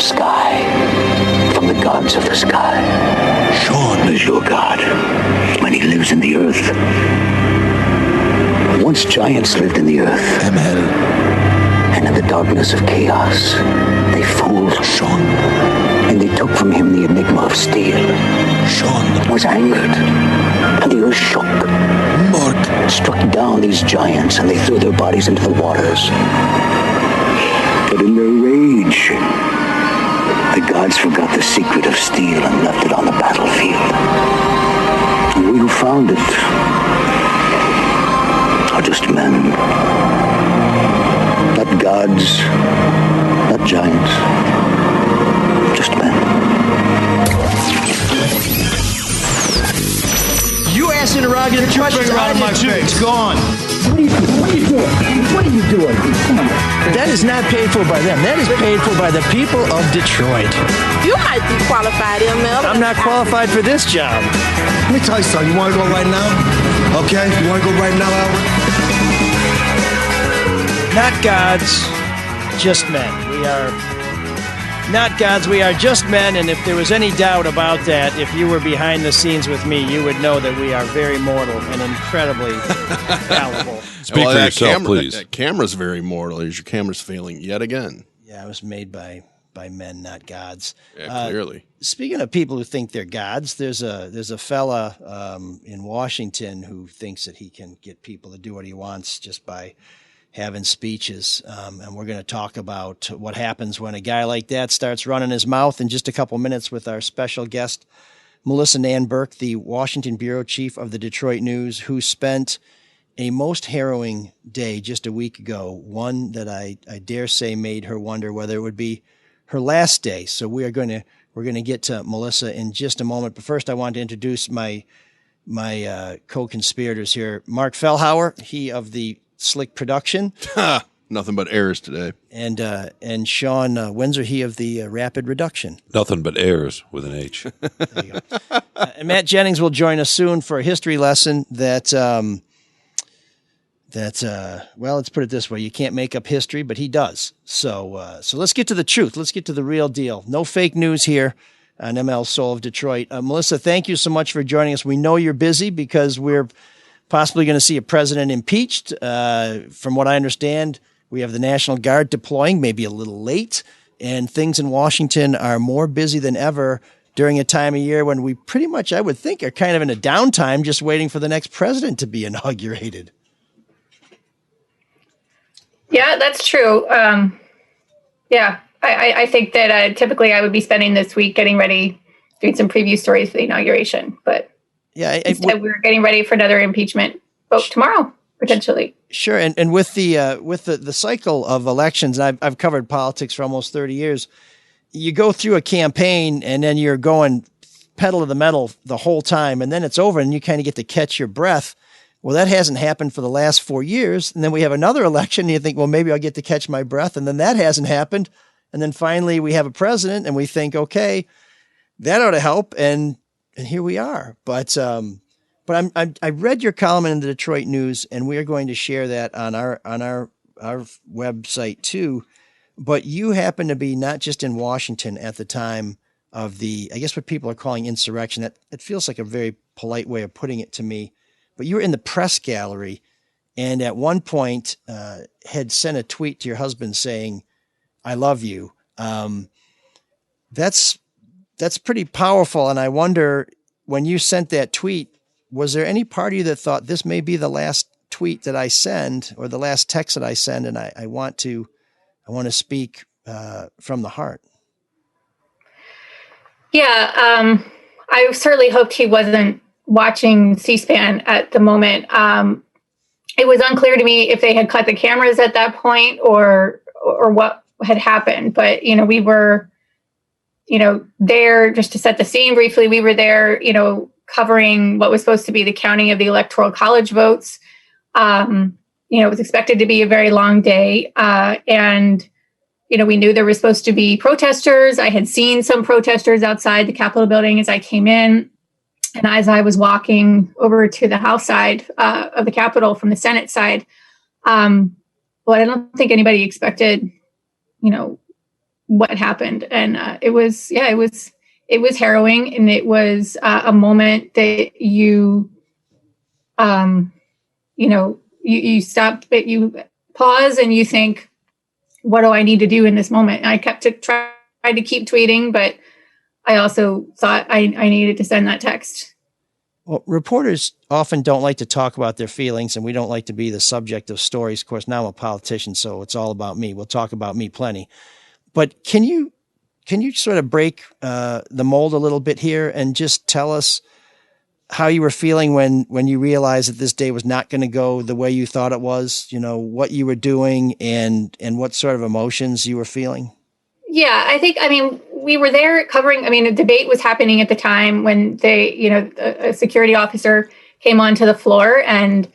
sky, from the gods of the sky. Sean is your god, and he lives in the earth. Once giants lived in the earth. And in the darkness of chaos, they fooled Sean. And they took from him the enigma of steel. Sean was angered, and the earth shook. Morg struck down these giants, and they threw their bodies into the waters. But in their rage, the gods forgot the secret of steel and left it on the battlefield. And we who found it are just men. Not gods, not giants, just men. You asked interrogative questions out of my face. It's gone. What are you doing? What are you doing? Come on. That is not paid for by them. That is paid for by the people of Detroit. You might be qualified, ML. I'm not qualified for this job. Let me tell you something. You want to go right now? Okay? You want to go right now, Albert? Not gods, just men. We are not gods, we are just men, and if there was any doubt about that, if you were behind the scenes with me, you would know that we are very mortal and incredibly fallible. Speak for yourself, please. That camera's very mortal. Your camera's failing yet again. Yeah, it was made by men, not gods. Yeah, clearly. Speaking of people who think they're gods, there's a fella in Washington who thinks that he can get people to do what he wants just by having speeches, and we're going to talk about what happens when a guy like that starts running his mouth in just a couple minutes with our special guest, Melissa Nan Burke, the Washington bureau chief of the Detroit News, who spent a most harrowing day just a week ago, one that I dare say made her wonder whether it would be her last day. So we're going to get to Melissa in just a moment, but first I want to introduce my co-conspirators here. Mark Fellhauer, he of the Slick Production. Nothing but errors today. And Sean Windsor, he of the Rapid Reduction. Nothing but errors with an H. There you go. And Matt Jennings will join us soon for a history lesson that well, let's put it this way. You can't make up history, but he does. So let's get to the truth. Let's get to the real deal. No fake news here on ML Soul of Detroit. Melissa, thank you so much for joining us. We know you're busy because we're possibly going to see a president impeached. From what I understand, we have the National Guard deploying, maybe a little late, and things in Washington are more busy than ever during a time of year when we pretty much, I would think, are kind of in a downtime just waiting for the next president to be inaugurated. Yeah, that's true. Yeah, I think that typically I would be spending this week getting ready, doing some preview stories for the inauguration, but yeah, instead we're getting ready for another impeachment vote tomorrow, potentially. Sure, and with the cycle of elections, and I've covered politics for almost 30 years, you go through a campaign and then you're going pedal to the metal the whole time, and then it's over and you kind of get to catch your breath. Well, that hasn't happened for the last 4 years, and then we have another election and you think, well, maybe I'll get to catch my breath, and then that hasn't happened, and then finally we have a president and we think, okay, that ought to help, and here we are. But I read your column in the Detroit News, and we are going to share that on our website too. But you happen to be not just in Washington at the time of the, I guess what people are calling insurrection. That it feels like a very polite way of putting it to me. But you were in the press gallery, and at one point had sent a tweet to your husband saying, "I love you." That's pretty powerful. And I wonder, when you sent that tweet, was there any part of you that thought this may be the last tweet that I send or the last text that I send, and I want to speak from the heart? Yeah, I certainly hoped he wasn't watching C-SPAN at the moment. It was unclear to me if they had cut the cameras at that point or what had happened. But, we were, there just to set the scene briefly. We were there, covering what was supposed to be the counting of the Electoral College votes. It was expected to be a very long day. And we knew there were supposed to be protesters. I had seen some protesters outside the Capitol building as I came in. And as I was walking over to the House side of the Capitol from the Senate side, I don't think anybody expected, what happened. And it was harrowing, and it was a moment that you stop, but you pause and you think, what do I need to do in this moment? And I tried to keep tweeting, but I also thought I needed to send that text. Well, reporters often don't like to talk about their feelings, and we don't like to be the subject of stories. Of course, now I'm a politician, so it's all about me. We'll talk about me plenty. But can you sort of break the mold a little bit here and just tell us how you were feeling when you realized that this day was not going to go the way you thought it was, what you were doing and what sort of emotions you were feeling? Yeah, we were there covering, a debate was happening at the time when a security officer came onto the floor and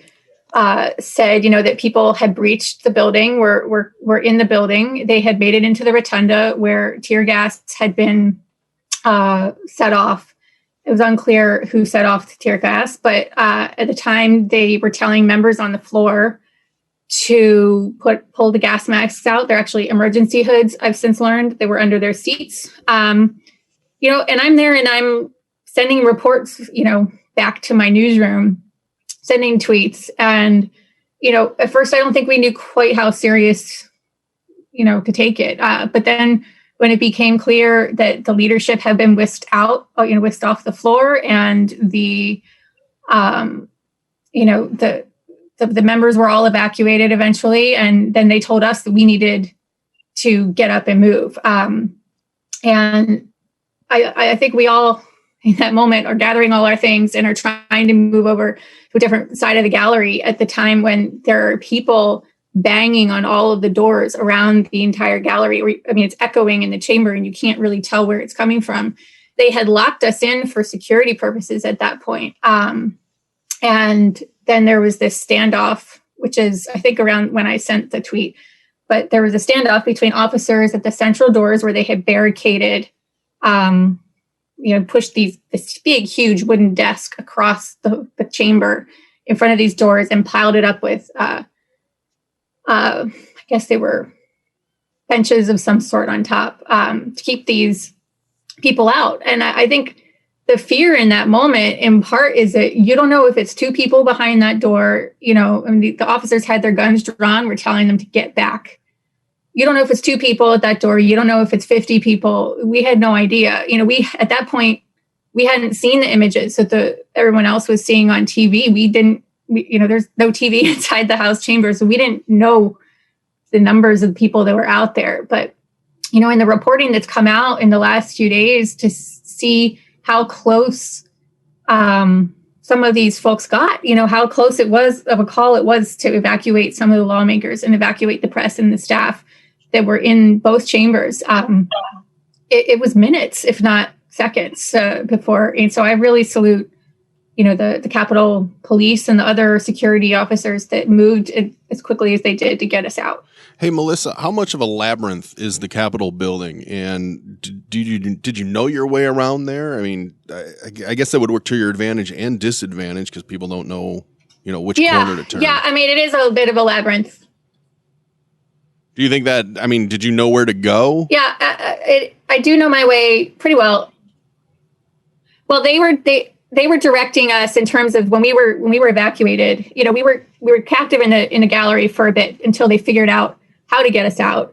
said, that people had breached the building, were in the building. They had made it into the rotunda where tear gas had been set off. It was unclear who set off the tear gas, but at the time they were telling members on the floor to pull the gas masks out. They're actually emergency hoods. I've since learned they were under their seats. And I'm there and I'm sending reports, back to my newsroom, sending tweets. And, at first I don't think we knew quite how serious, to take it. But then when it became clear that the leadership had been whisked off the floor, and the members were all evacuated eventually. And then they told us that we needed to get up and move. And I think we all in that moment are gathering all our things and are trying to move over to a different side of the gallery at the time when there are people banging on all of the doors around the entire gallery. It's echoing in the chamber and you can't really tell where it's coming from. They had locked us in for security purposes at that point. And then there was this standoff, which is, I think, around when I sent the tweet, but there was a standoff between officers at the central doors where they had barricaded, pushed this big, huge wooden desk across the chamber in front of these doors and piled it up with, I guess they were benches of some sort on top to keep these people out. And I think the fear in that moment, in part, is that you don't know if it's two people behind that door. The officers had their guns drawn. We're telling them to get back. You don't know if it's two people at that door. You don't know if it's 50 people. We had no idea. At that point, we hadn't seen the images that everyone else was seeing on TV. There's no TV inside the House chamber, so we didn't know the numbers of people that were out there. But, in the reporting that's come out in the last few days to see how close some of these folks got, how close it was of a call it was to evacuate some of the lawmakers and evacuate the press and the staff that were in both chambers. It was minutes, if not seconds before. And so I really salute, the Capitol Police and the other security officers that moved as quickly as they did to get us out. Hey, Melissa, how much of a labyrinth is the Capitol building? And did you know your way around there? I guess that would work to your advantage and disadvantage because people don't know, which corner to turn. Yeah, it is a bit of a labyrinth. Do you think that, did you know where to go? Yeah, I do know my way pretty well. Well, they were directing us in terms of when we were evacuated. We were captive in a gallery for a bit until they figured out how to get us out,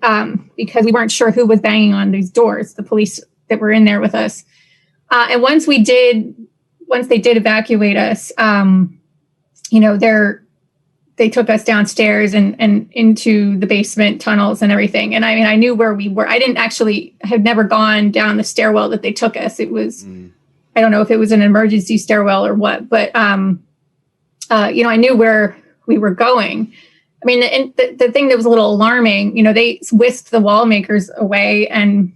because we weren't sure who was banging on these doors, the police that were in there with us. And once they did evacuate us, they took us downstairs and into the basement tunnels and everything. And I knew where we were. I had never gone down the stairwell that they took us. It was, I don't know if it was an emergency stairwell or what, but, I knew where we were going. The thing that was a little alarming, they whisked the wall makers away and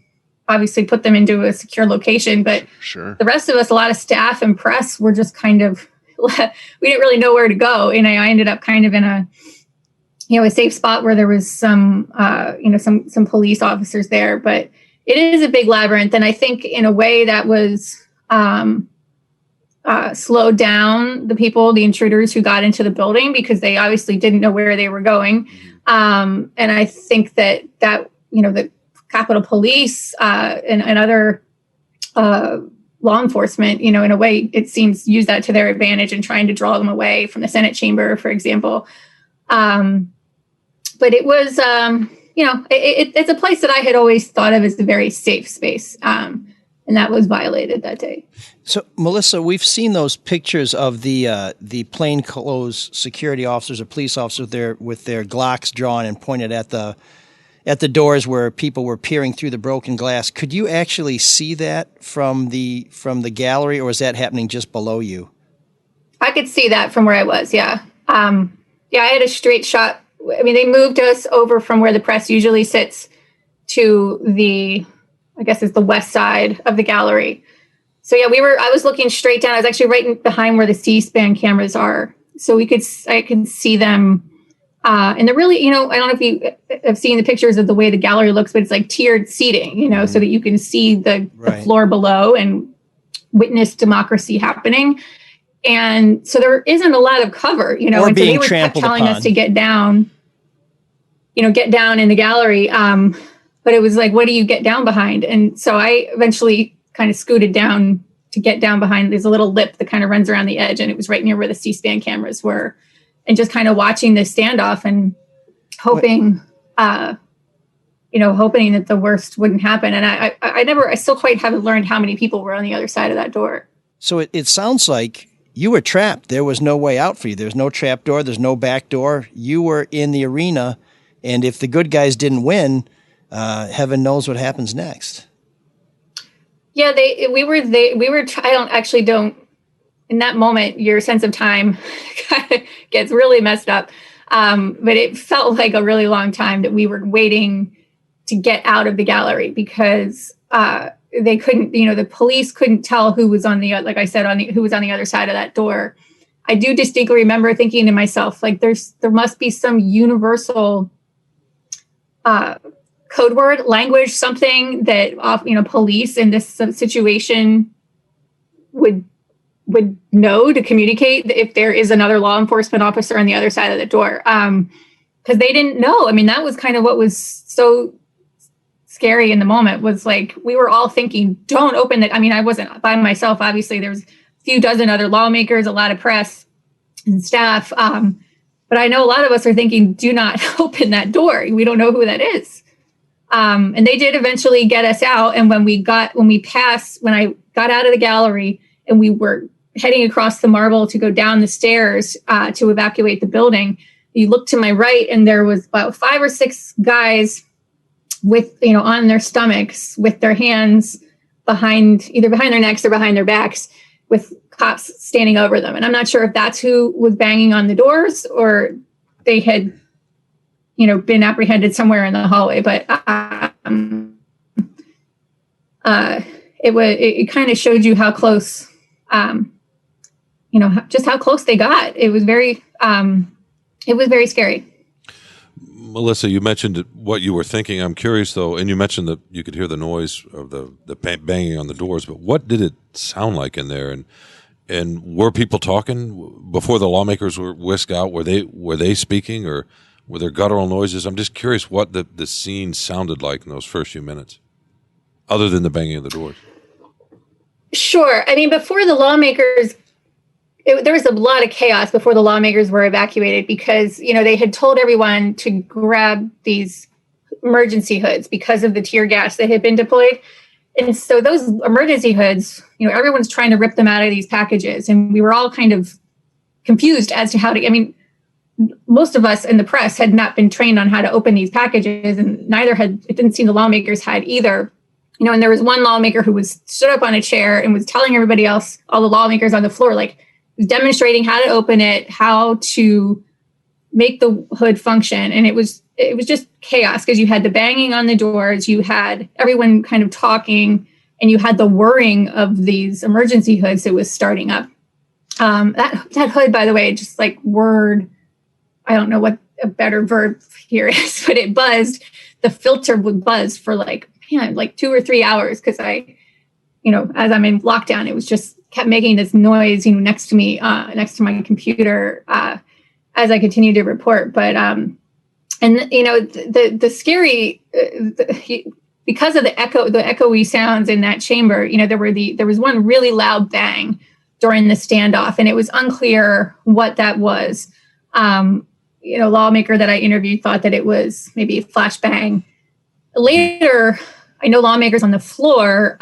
obviously put them into a secure location. But sure, the rest of us, a lot of staff and press, were just kind of, we didn't really know where to go. And I ended up kind of in a safe spot where there was some police officers there. But it is a big labyrinth. And I think in a way that was slowed down the intruders who got into the building, because they obviously didn't know where they were going. And I think that the Capitol Police and other law enforcement, in a way, it seems, use that to their advantage in trying to draw them away from the Senate chamber, for example. But it was, it's a place that I had always thought of as a very safe space. And that was violated that day. So, Melissa, we've seen those pictures of the plainclothes security officers or police officers with their Glocks drawn and pointed at the doors where people were peering through the broken glass. Could you actually see that from the gallery, or is that happening just below you? I could see that from where I was. Yeah. I had a straight shot. I mean, they moved us over from where the press usually sits to I guess it's the west side of the gallery. So yeah, I was looking straight down. I was actually right behind where the C-SPAN cameras are. So I could see them. And they're really, I don't know if you have seen the pictures of the way the gallery looks, but it's like tiered seating, so that you can see the floor below and witness democracy happening. And so there isn't a lot of cover, or and so being they were trampled telling upon. us to get down, get down in the gallery. But it was like, what do you get down behind? And so I eventually kind of scooted down to get down behind. There's a little lip that kind of runs around the edge, and it was right near where the C-SPAN cameras were. And just kind of watching this standoff and hoping, hoping that the worst wouldn't happen. And I still quite haven't learned how many people were on the other side of that door. So it sounds like you were trapped. There was no way out for you. There's no trap door. There's no back door. You were in the arena. And if the good guys didn't win, heaven knows what happens next. Yeah, we were, in that moment, your sense of time kind of gets really messed up. But it felt like a really long time that we were waiting to get out of the gallery because they couldn't, the police couldn't tell who was on who was on the other side of that door. I do distinctly remember thinking to myself, like, there must be some universal code word, language, something that, police in this situation would know to communicate if there is another law enforcement officer on the other side of the door. Because they didn't know. I mean, that was kind of what was so scary in the moment, was like, we were all thinking, don't open it. I mean, I wasn't by myself. Obviously, there's a few dozen other lawmakers, a lot of press and staff. But I know a lot of us are thinking, do not open that door. We don't know who that is. And they did eventually get us out. And when I got out of the gallery and we were heading across the marble to go down the stairs to evacuate the building, you look to my right and there was about 5 or 6 guys with, on their stomachs with their hands either behind their necks or behind their backs, with cops standing over them. And I'm not sure if that's who was banging on the doors or they had, been apprehended somewhere in the hallway. But it kind of showed you how close, just how close they got. It was very scary. Melissa, you mentioned what you were thinking. I'm curious, though, and you mentioned that you could hear the noise of the banging on the doors, but what did it sound like in there? And were people talking before the lawmakers were whisked out? Were they speaking, or were there guttural noises? I'm just curious what the scene sounded like in those first few minutes, other than the banging of the doors. Sure. I mean, before the lawmakers, there was a lot of chaos before the lawmakers were evacuated because, they had told everyone to grab these emergency hoods because of the tear gas that had been deployed. And so those emergency hoods, everyone's trying to rip them out of these packages. And we were all kind of confused as to most of us in the press had not been trained on how to open these packages, and it didn't seem the lawmakers had either. And there was one lawmaker who stood up on a chair and was telling everybody else, all the lawmakers on the floor, like, demonstrating how to open it, how to make the hood function. And it was just chaos because you had the banging on the doors, you had everyone kind of talking, and you had the whirring of these emergency hoods that was starting up. That hood, by the way, just like whirred. I don't know what a better verb here is, but it buzzed. The filter would buzz for like 2 or 3 hours because as I'm in lockdown, it was just kept making this noise, next to me, next to my computer, as I continued to report. But, the scary, because of the echoey sounds in that chamber, there was one really loud bang during the standoff, and it was unclear what that was. Lawmaker that I interviewed thought that it was maybe a flashbang. Later, I know lawmakers on the floor,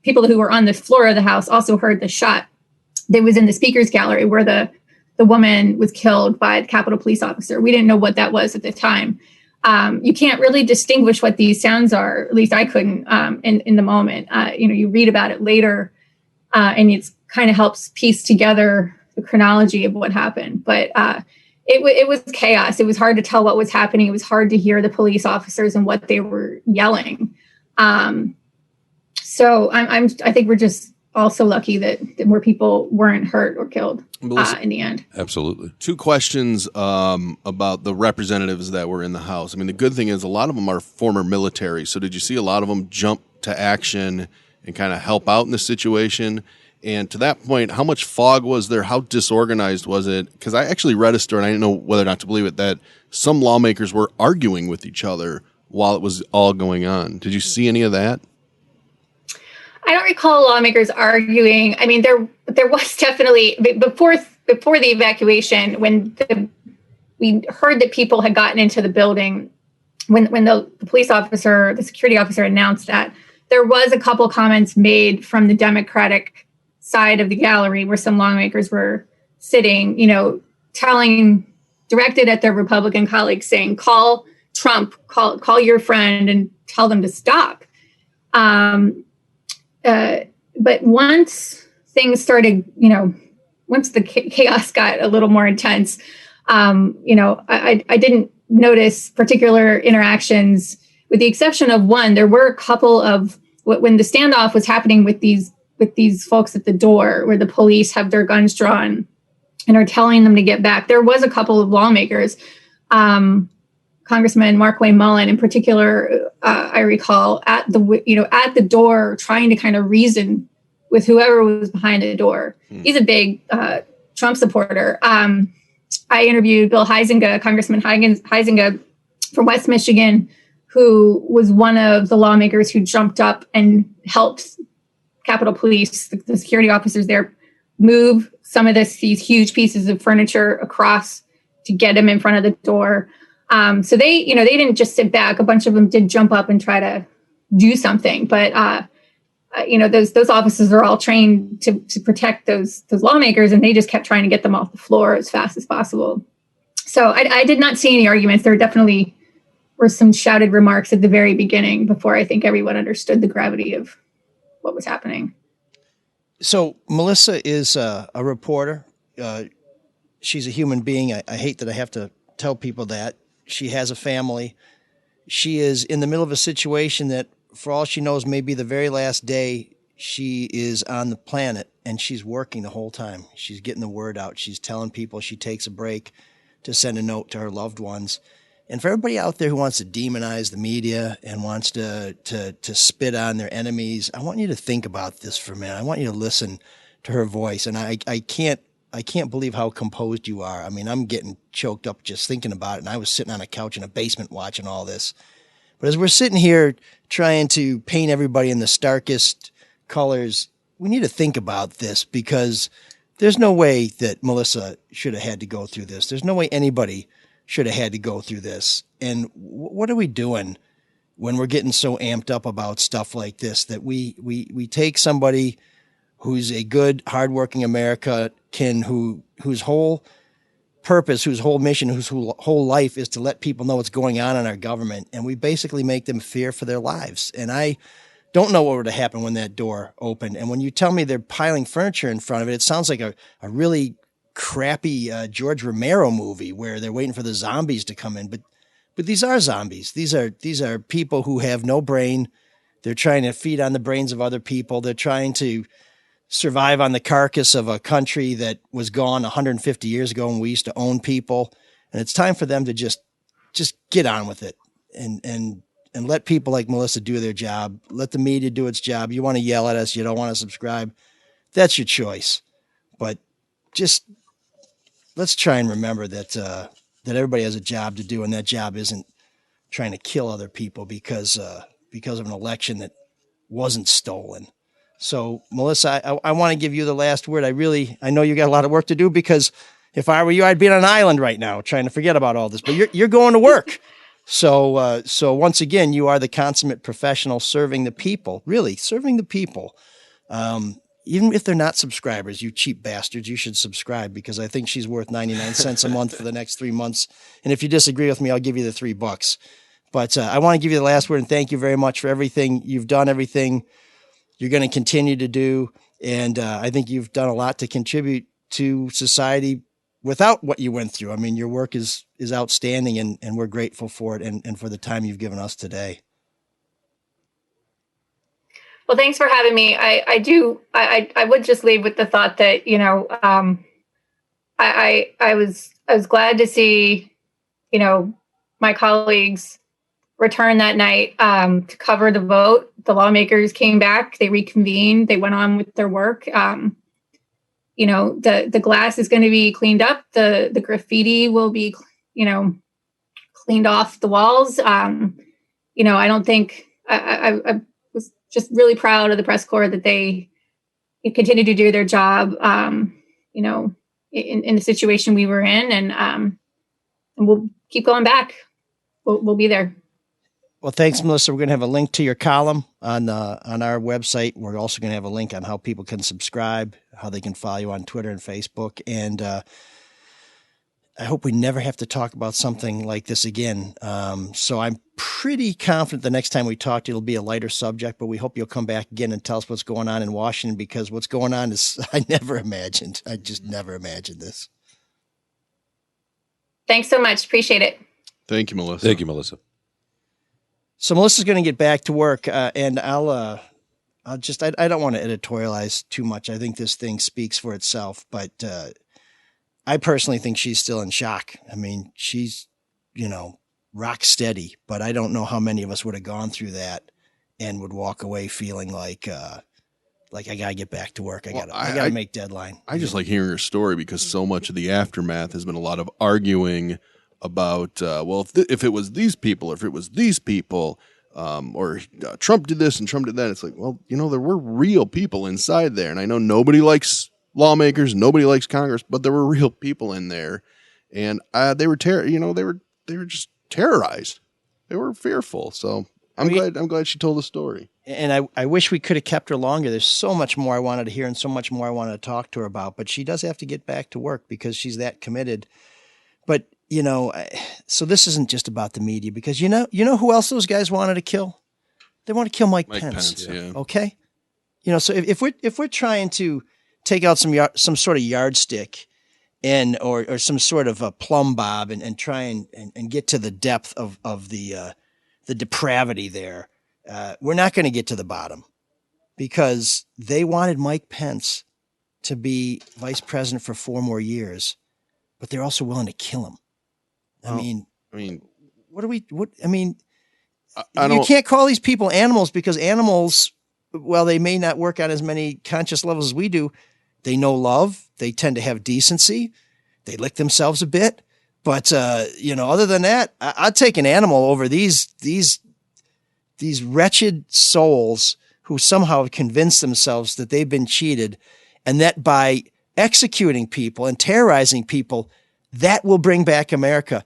people who were on the floor of the House also heard the shot that was in the speaker's gallery where the woman was killed by the Capitol Police officer. We didn't know what that was at the time. You can't really distinguish what these sounds are. At least I couldn't in the moment. You read about it later, and it kind of helps piece together the chronology of what happened. But it was chaos. It was hard to tell what was happening. It was hard to hear the police officers and what they were yelling. So I think we're just also lucky that more people weren't hurt or killed in the end. Absolutely. 2 questions about the representatives that were in the House. I mean, the good thing is a lot of them are former military. So did you see a lot of them jump to action and kind of help out in the situation? And to that point, how much fog was there? How disorganized was it? Because I actually read a story, and I didn't know whether or not to believe it, that some lawmakers were arguing with each other while it was all going on. Did you see any of that? I don't recall lawmakers arguing. I mean, there was definitely before the evacuation, when we heard that people had gotten into the building, when the police officer, the security officer announced that, there was a couple comments made from the Democratic side of the gallery where some lawmakers were sitting, directed at their Republican colleagues saying, call Trump, call your friend and tell them to stop. But once things started, once the chaos got a little more intense, I didn't notice particular interactions, with the exception of one. There were a couple of, when the standoff was happening with these folks at the door, where the police have their guns drawn and are telling them to get back. There was a couple of lawmakers, Congressman Markwayne Mullin in particular, I recall at the door trying to kind of reason with whoever was behind the door. He's a big Trump supporter. I interviewed Bill Huizenga, Congressman Huizenga from West Michigan, who was one of the lawmakers who jumped up and helped Capitol Police, the security officers there, move some of these huge pieces of furniture across to get him in front of the door. So they didn't just sit back. A bunch of them did jump up and try to do something. But, those officers are all trained to protect those lawmakers, and they just kept trying to get them off the floor as fast as possible. So I did not see any arguments. There definitely were some shouted remarks at the very beginning before I think everyone understood the gravity of what was happening. So Melissa is a reporter. She's a human being. I hate that I have to tell people that. She has a family. She is in the middle of a situation that, for all she knows, may be the very last day she is on the planet, and she's working the whole time. She's getting the word out. She's telling people she takes a break to send a note to her loved ones. And for everybody out there who wants to demonize the media and wants to spit on their enemies, I want you to think about this for a minute. I want you to listen to her voice. And I can't believe how composed you are. I mean, I'm getting choked up just thinking about it. And I was sitting on a couch in a basement watching all this. But as we're sitting here trying to paint everybody in the starkest colors, we need to think about this, because there's no way that Melissa should have had to go through this. There's no way anybody should have had to go through this. And what are we doing when we're getting so amped up about stuff like this, that we take somebody who's a good, hardworking American whose whole purpose, whose whole mission, whose whole life is to let people know what's going on in our government, and we basically make them fear for their lives. And I don't know what would have happened when that door opened. And when you tell me they're piling furniture in front of it, it sounds like a really crappy George Romero movie where they're waiting for the zombies to come in. But these are zombies. These are people who have no brain. They're trying to feed on the brains of other people. They're trying to survive on the carcass of a country that was gone 150 years ago when we used to own people. And it's time for them to just get on with it and let people like Melissa do their job. Let the media do its job. You want to yell at us, you don't want to subscribe, that's your choice. But just let's try and remember that everybody has a job to do, and that job isn't trying to kill other people because because of an election that wasn't stolen. So, Melissa, I want to give you the last word. I know you got a lot of work to do, because if I were you, I'd be on an island right now trying to forget about all this. But you're going to work. So once again, you are the consummate professional serving the people, really serving the people. Even if they're not subscribers, you cheap bastards, you should subscribe, because I think she's worth 99 cents a month for the next 3 months. And if you disagree with me, I'll give you the $3. But I want to give you the last word and thank you very much for everything you've done, everything you're going to continue to do. And I think you've done a lot to contribute to society without what you went through. I mean, your work is outstanding, and we're grateful for it and for the time you've given us today. Well, thanks for having me. I would just leave with the thought that, I was glad to see, my colleagues return that night to cover the vote. The lawmakers came back, they reconvened, they went on with their work. The glass is going to be cleaned up. The graffiti will be, cleaned off the walls. I don't think I was just really proud of the press corps that they continue to do their job, in the situation we were in, and we'll keep going back. We'll be there. Well, thanks, Melissa. We're going to have a link to your column on our website. We're also going to have a link on how people can subscribe, how they can follow you on Twitter and Facebook. And I hope we never have to talk about something like this again. So I'm pretty confident the next time we talk, it'll be a lighter subject, but we hope you'll come back again and tell us what's going on in Washington, because what's going on is I just never imagined this. Thanks so much. Appreciate it. Thank you, Melissa. Thank you, Melissa. So Melissa's going to get back to work, and I don't want to editorialize too much. I think this thing speaks for itself, but I personally think she's still in shock. I mean, she's, rock steady, but I don't know how many of us would have gone through that and would walk away feeling like I got to get back to work. I got to make deadline. I just like hearing her story, because so much of the aftermath has been a lot of arguing about, if it was these people, or if it was these people, or Trump did this and Trump did that. It's like, well, there were real people inside there. And I know nobody likes lawmakers, nobody likes Congress, but there were real people in there, and they were they were just terrorized. They were fearful. So I'm glad she told the story. And I wish we could have kept her longer. There's so much more I wanted to hear and so much more I wanted to talk to her about, but she does have to get back to work because she's that committed. But so this isn't just about the media, because you know who else those guys wanted to kill? They want to kill Mike Pence. Yeah. Okay, so if we're trying to take out some sort of yardstick or some sort of a plumb bob and try and get to the depth of the depravity there, we're not going to get to the bottom, because they wanted Mike Pence to be vice president for 4 more years, but they're also willing to kill him. You can't call these people animals, because animals, while they may not work on as many conscious levels as we do, they know love. They tend to have decency. They lick themselves a bit. But, other than that, I'd take an animal over these wretched souls who somehow have convinced themselves that they've been cheated, and that by executing people and terrorizing people, that will bring back America.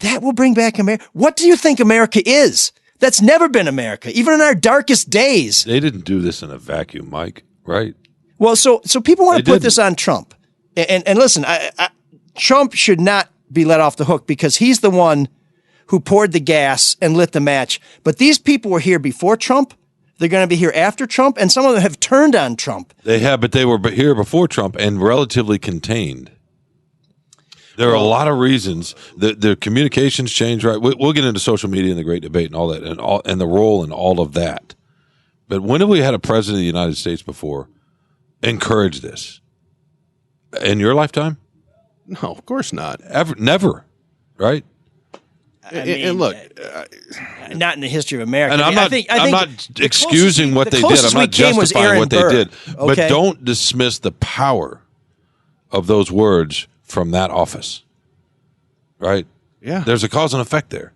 That will bring back America. What do you think America is? That's never been America, even in our darkest days. They didn't do this in a vacuum, Mike, right? Well, so people want to put this on Trump. And listen, Trump should not be let off the hook, because he's the one who poured the gas and lit the match. But these people were here before Trump. They're going to be here after Trump, and some of them have turned on Trump. They have, but they were here before Trump and relatively contained. There are a lot of reasons that the communications change. Right, we'll get into social media and the great debate and all that, and the role in all of that. But when have we had a president of the United States before encourage this? In your lifetime? No, of course not. Ever, never, right? And look, not in the history of America. And I'm not excusing what they did. I'm not justifying what they did. But don't dismiss the power of those words from that office, right? Yeah. There's a cause and effect there.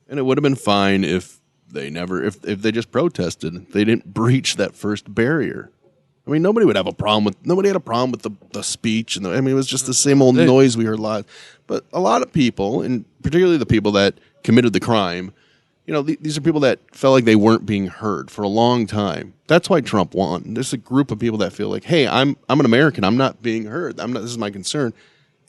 And it would have been fine if they just protested, they didn't breach that first barrier. I mean, nobody had a problem with the speech, and it was just the same old noise we heard a lot. But a lot of people, and particularly the people that committed the crime, these are people that felt like they weren't being heard for a long time. That's why Trump won. There's a group of people that feel like, hey, I'm an American, I'm not being heard. This is my concern,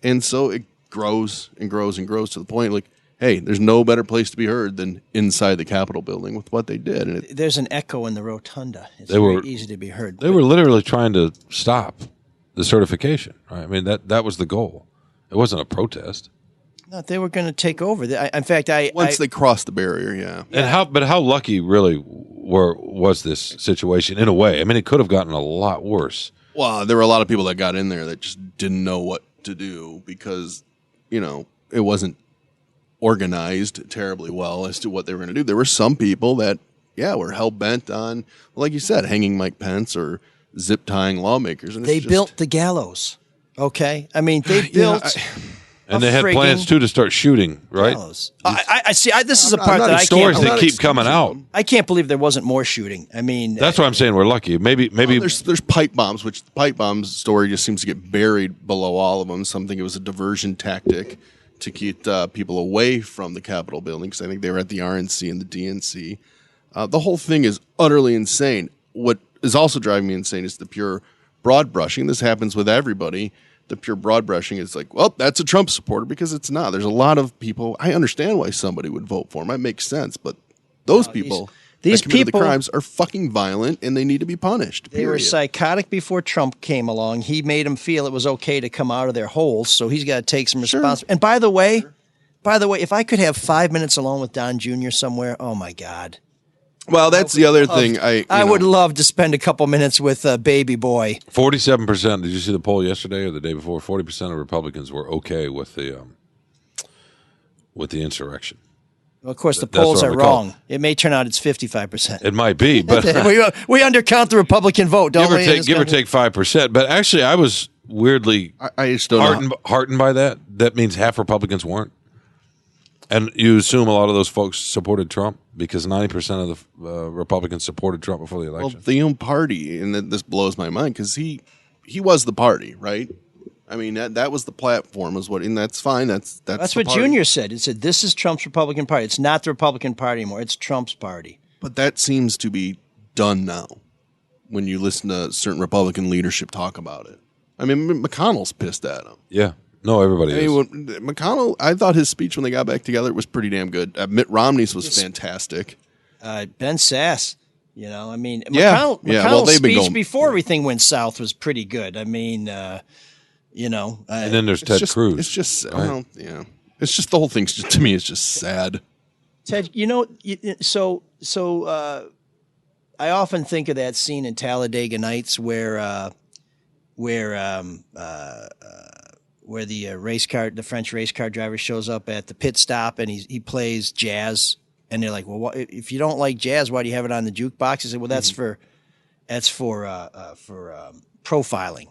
and so it grows and grows and grows to the point like, hey, there's no better place to be heard than inside the Capitol building with what they did. And there's an echo in the rotunda. It's very easy to be heard. They were literally trying to stop the certification. Right? I mean, that was the goal. It wasn't a protest. No, they were going to take over. In fact, once they crossed the barrier, yeah. And how lucky really was this situation in a way? I mean, it could have gotten a lot worse. Well, there were a lot of people that got in there that just didn't know what to do because, it wasn't organized terribly well as to what they were going to do. There were some people that, were hell bent on, like you said, hanging Mike Pence or zip tying lawmakers. And they built the gallows. Okay, I mean they built, and they had plans too to start shooting. Right? Gallows. I see. This is a part that I can't. Stories that keep coming out. I can't believe there wasn't more shooting. I mean, that's what I'm saying. We're lucky. Maybe there's pipe bombs, which the pipe bombs story just seems to get buried below all of them. Some think it was a diversion tactic to keep people away from the Capitol building because I think they were at the RNC and the DNC. The whole thing is utterly insane. What is also driving me insane is the pure broad brushing. This happens with everybody. The pure broad brushing is like, well, that's a Trump supporter because it's not. There's a lot of people. I understand why somebody would vote for him. It makes sense. But those people that committed the crimes are fucking violent and they need to be punished. They were psychotic before Trump came along. He made them feel it was okay to come out of their holes, so he's got to take some responsibility. And by the way, if I could have 5 minutes alone with Don Jr. somewhere, oh my God. Well, that's the other thing. I would love to spend a couple minutes with baby boy. 47%. Did you see the poll yesterday or the day before? 40% of Republicans were okay with the insurrection. Well, of course, the polls are wrong. It may turn out it's 55%. It might be, but we undercount the Republican vote, don't we? Give or take 5%. But actually, I was weirdly heartened by that. That means half Republicans weren't. And you assume a lot of those folks supported Trump because 90% of the Republicans supported Trump before the election. Well, the own party, and this blows my mind because he was the party, right? I mean, that was the platform, and that's fine. That's what Junior said. It said this is Trump's Republican Party. It's not the Republican Party anymore. It's Trump's party. But that seems to be done now. When you listen to certain Republican leadership talk about it, I mean, McConnell's pissed at him. Yeah. No, everybody is. McConnell, I thought his speech when they got back together was pretty damn good. Mitt Romney's was fantastic. Ben Sass, McConnell's speech before everything went south was pretty good. I mean, and then there's Ted Cruz. It's just, it's just the whole thing. To me, it's just sad. Ted, I often think of that scene in Talladega Nights where the French race car driver shows up at the pit stop and he plays jazz, and they're like, well, if you don't like jazz, why do you have it on the jukebox? He said, well, that's for profiling.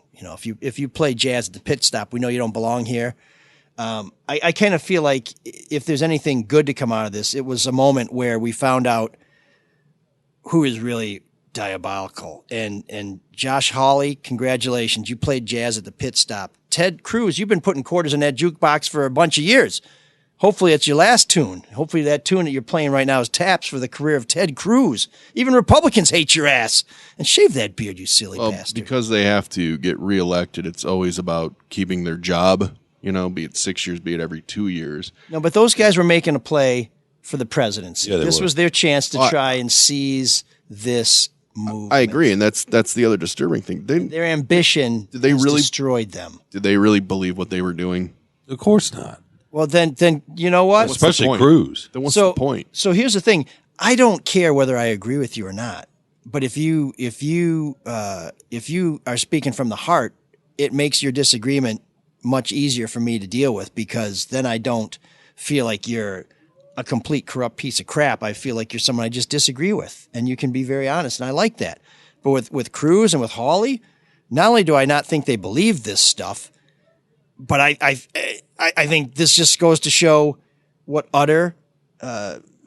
If you play jazz at the pit stop, we know you don't belong here. I kind of feel like if there's anything good to come out of this, it was a moment where we found out who is really diabolical. And Josh Hawley, congratulations. You played jazz at the pit stop. Ted Cruz, you've been putting quarters in that jukebox for a bunch of years. Hopefully it's your last tune. Hopefully that tune that you're playing right now is taps for the career of Ted Cruz. Even Republicans hate your ass. And shave that beard, you silly bastard. Because they have to get reelected, it's always about keeping their job, be it 6 years, be it every 2 years. No, but those guys were making a play for the presidency. Yeah, this was their chance to try and seize this movement. I agree, and that's the other disturbing thing. Their ambition destroyed them. Did they really believe what they were doing? Of course not. Well, then you know what? Especially Cruz. Then what's the point? So here's the thing. I don't care whether I agree with you or not. But if you are speaking from the heart, it makes your disagreement much easier for me to deal with, because then I don't feel like you're a complete corrupt piece of crap. I feel like you're someone I just disagree with, and you can be very honest, and I like that. But with Cruz and with Hawley, not only do I not think they believe this stuff, but I think this just goes to show what utter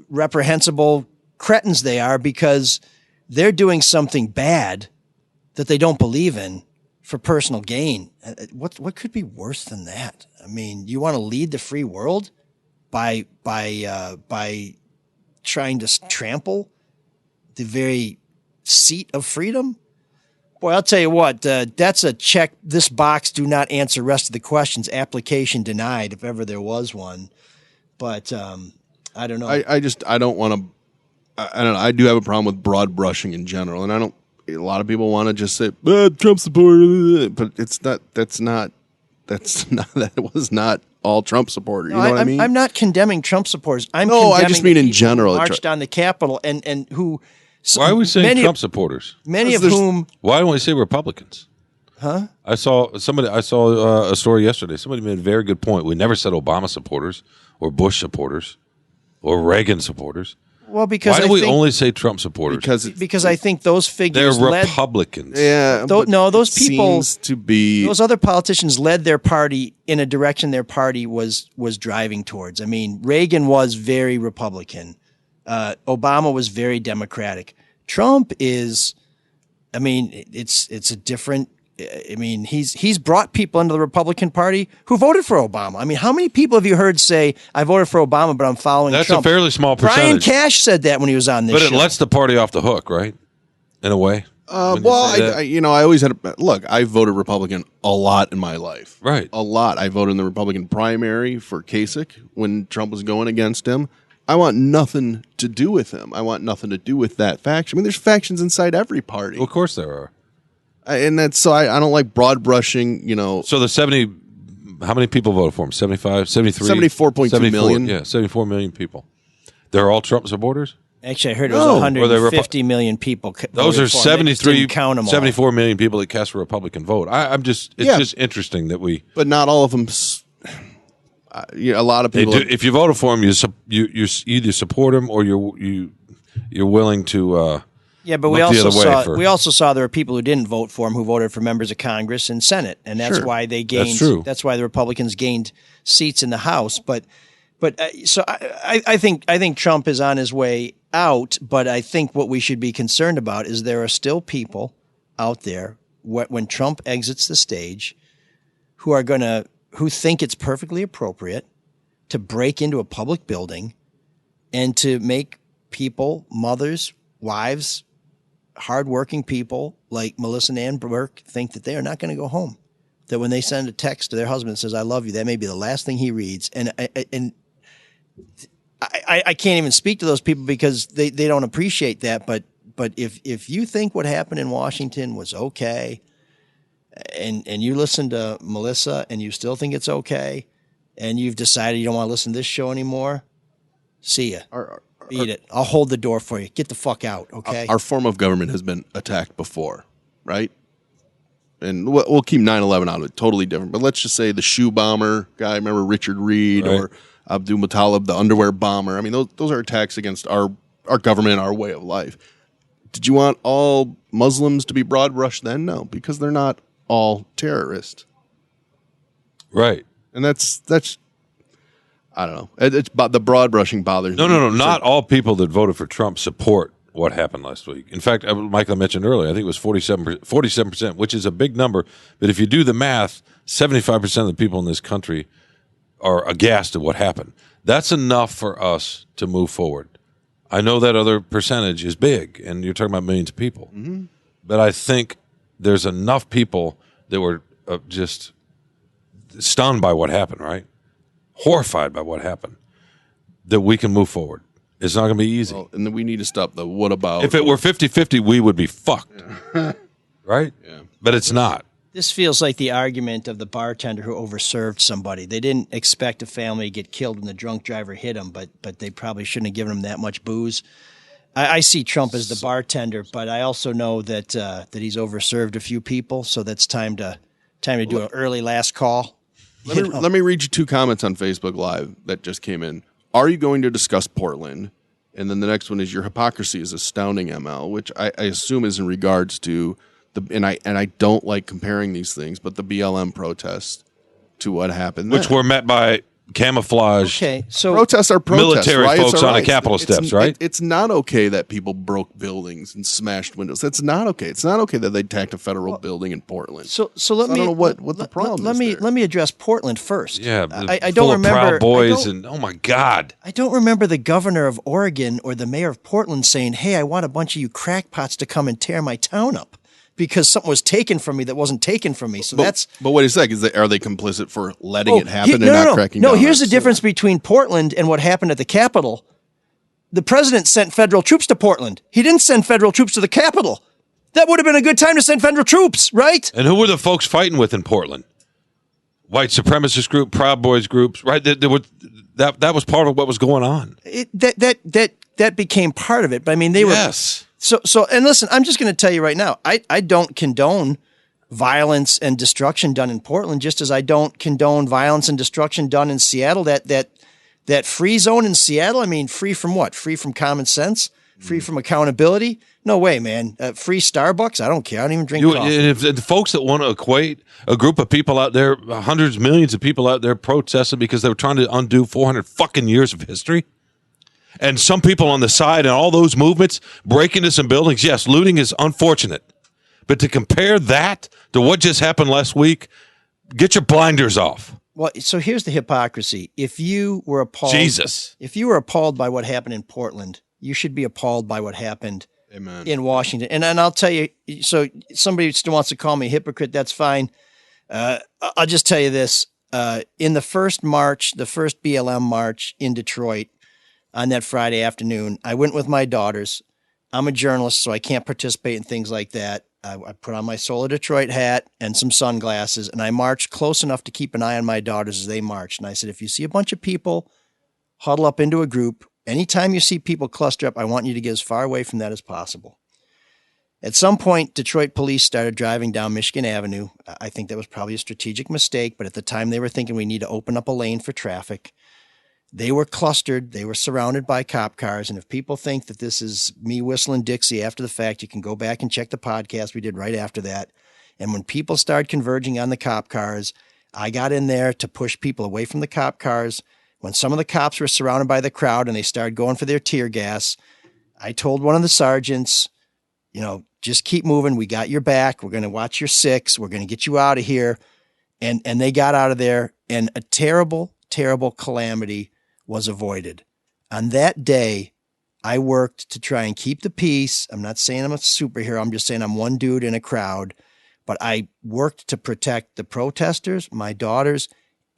reprehensible cretins they are, because they're doing something bad that they don't believe in for personal gain. What could be worse than that? I mean, you want to lead the free world by trying to trample the very seat of freedom? Boy, I'll tell you what, that's a check. This box, do not answer rest of the questions. Application denied, if ever there was one. But I don't know. I don't want to. I don't know. I do have a problem with broad brushing in general, and I don't. A lot of people want to just say Trump supporter, but it's not. That was not all Trump supporter. You know what I mean? I'm not condemning Trump supporters. I just mean in general. Marched on the Capitol and who. Why are we saying Trump supporters? Many of whom. Why don't we say Republicans? Huh? I saw a story yesterday. Somebody made a very good point. We never said Obama supporters or Bush supporters or Reagan supporters. Well, because why do we only say Trump supporters? Because I think those figures they're Republicans. Yeah, those people seems to be those other politicians led their party in a direction their party was driving towards. I mean, Reagan was very Republican. Obama was very Democratic. Trump is, I mean, it's a different. I mean, he's brought people into the Republican Party who voted for Obama. I mean, how many people have you heard say, I voted for Obama, but I'm following Trump? That's a fairly small percentage. Brian Cash said that when he was on this show. But it lets the party off the hook, right? In a way. I always had I voted Republican a lot in my life. Right. A lot. I voted in the Republican primary for Kasich when Trump was going against him. I want nothing to do with him. I want nothing to do with that faction. I mean, there's factions inside every party. Well, of course there are. And that's so I don't like broad brushing, So the 70, how many people voted for him? 75, 73? 74.2 million. Yeah, 74 million people. They're all Trump supporters? Actually, I heard it was 150 million people. Those are 73, count them all. 74 million people that cast a Republican vote. It's just interesting that we. But not all of them. A lot of people. If you voted for him, you either support him or you're willing to. Yeah, but we also saw there were people who didn't vote for him who voted for members of Congress and Senate, and that's why they gained. That's true. That's why the Republicans gained seats in the House. So I think Trump is on his way out. But I think what we should be concerned about is there are still people out there when Trump exits the stage who think it's perfectly appropriate to break into a public building and to make people, mothers, wives, hardworking people like Melissa and Ann Burke think that they are not going to go home. That when they send a text to their husband that says, I love you, that may be the last thing he reads. And I can't even speak to those people because they don't appreciate that. But if you think what happened in Washington was okay, and you listen to Melissa and you still think it's okay, and you've decided you don't want to listen to this show anymore, see ya. Eat it. I'll hold the door for you. Get the fuck out, okay? Our form of government has been attacked before, right? And we'll keep 9/11 out of it. Totally different. But let's just say the shoe bomber guy, remember Richard Reed, right, or Abdul Muttalib, the underwear bomber. I mean, those are attacks against our government and our way of life. Did you want all Muslims to be broad brushed then? No, because they're not all terrorists. Right. And that's I don't know. It's the broad brushing bothers me. No. Not all people that voted for Trump support what happened last week. In fact, Michael mentioned earlier, I think it was 47%, which is a big number. But if you do the math, 75% of the people in this country are aghast at what happened. That's enough for us to move forward. I know that other percentage is big, and you're talking about millions of people. Mm-hmm. But I think there's enough people that were just stunned by what happened, right? Horrified by what happened, that we can move forward. It's not going to be easy. Well, and then we need to stop the what about. If it were 50-50, we would be fucked. Yeah. Right? Yeah. But it's not. This feels like the argument of the bartender who overserved somebody. They didn't expect a family to get killed when the drunk driver hit them, but they probably shouldn't have given them that much booze. I see Trump as the bartender, but I also know that he's overserved a few people, so that's time to do an early last call. Let me read you 2 comments on Facebook Live that just came in. Are you going to discuss Portland? And then the next one is your hypocrisy is astounding, ML, which I assume is in regards to and I don't like comparing these things, but the BLM protest to what happened, which were met by camouflage. Okay, so protests are protests. Military Riots folks are on the riots. Capitol steps, right? It's not okay that people broke buildings and smashed windows. That's not okay. It's not okay that they attacked a federal building in Portland. So let me. I don't know what the problem let is me there. let me address Portland first. Yeah, I full don't of remember. Proud Boys and oh my God. I don't remember the governor of Oregon or the mayor of Portland saying, "Hey, I want a bunch of you crackpots to come and tear my town up because something was taken from me that wasn't taken from me." So But wait a sec. Are they complicit for letting it happen and no, not cracking no. down? Here's on the difference between Portland and what happened at the Capitol. The president sent federal troops to Portland. He didn't send federal troops to the Capitol. That would have been a good time to send federal troops, right? And who were the folks fighting with in Portland? White supremacist group, Proud Boys groups, right? That was part of what was going on. That became part of it. But I mean, they were. Yes. So, and listen, I'm just going to tell you right now, I don't condone violence and destruction done in Portland, just as I don't condone violence and destruction done in Seattle. That free zone in Seattle, I mean, free from what? Free from common sense? Free from accountability? No way, man. Free Starbucks? I don't care. I don't even drink coffee. And if the folks that want to equate a group of people out there, hundreds, millions of people out there protesting because they were trying to undo 400 fucking years of history, and some people on the side and all those movements breaking into some buildings, yes, looting is unfortunate. But to compare that to what just happened last week, get your blinders off. Well, so here's the hypocrisy. If you were appalled, if you were appalled by what happened in Portland, you should be appalled by what happened in Washington. And I'll tell you, so somebody still wants to call me a hypocrite, that's fine. I'll just tell you this. In the first march, the first BLM march in Detroit on that Friday afternoon, I went with my daughters. I'm a journalist, so I can't participate in things like that. I put on my Solar Detroit hat and some sunglasses, and I marched close enough to keep an eye on my daughters as they marched. And I said, if you see a bunch of people huddle up into a group, anytime you see people cluster up, I want you to get as far away from that as possible. At some point, Detroit police started driving down Michigan Avenue. I think that was probably a strategic mistake, but at the time they were thinking we need to open up a lane for traffic. They were clustered. They were surrounded by cop cars. And if people think that this is me whistling Dixie after the fact, you can go back and check the podcast we did right after that. And when people started converging on the cop cars, I got in there to push people away from the cop cars. When some of the cops were surrounded by the crowd and they started going for their tear gas, I told one of the sergeants, just keep moving. We got your back. We're going to watch your six. We're going to get you out of here. And they got out of there, and a terrible, terrible calamity was avoided. On that day, I worked to try and keep the peace. I'm not saying I'm a superhero. I'm just saying I'm one dude in a crowd. But I worked to protect the protesters, my daughters,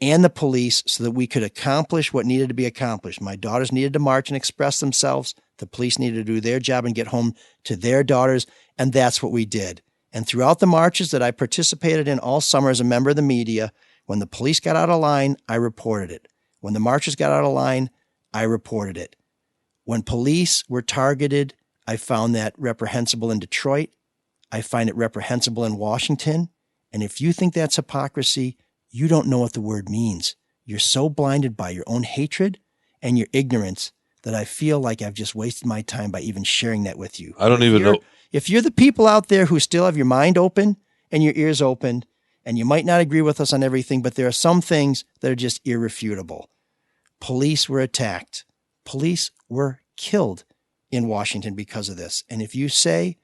and the police so that we could accomplish what needed to be accomplished. My daughters needed to march and express themselves. The police needed to do their job and get home to their daughters. And that's what we did. And throughout the marches that I participated in all summer as a member of the media, when the police got out of line, I reported it. When the marchers got out of line, I reported it. When police were targeted, I found that reprehensible in Detroit. I find it reprehensible in Washington. And if you think that's hypocrisy, you don't know what the word means. You're so blinded by your own hatred and your ignorance that I feel like I've just wasted my time by even sharing that with you. I don't even know. If you're the people out there who still have your mind open and your ears open, and you might not agree with us on everything, but there are some things that are just irrefutable. Police were attacked. Police were killed in Washington because of this. And if you say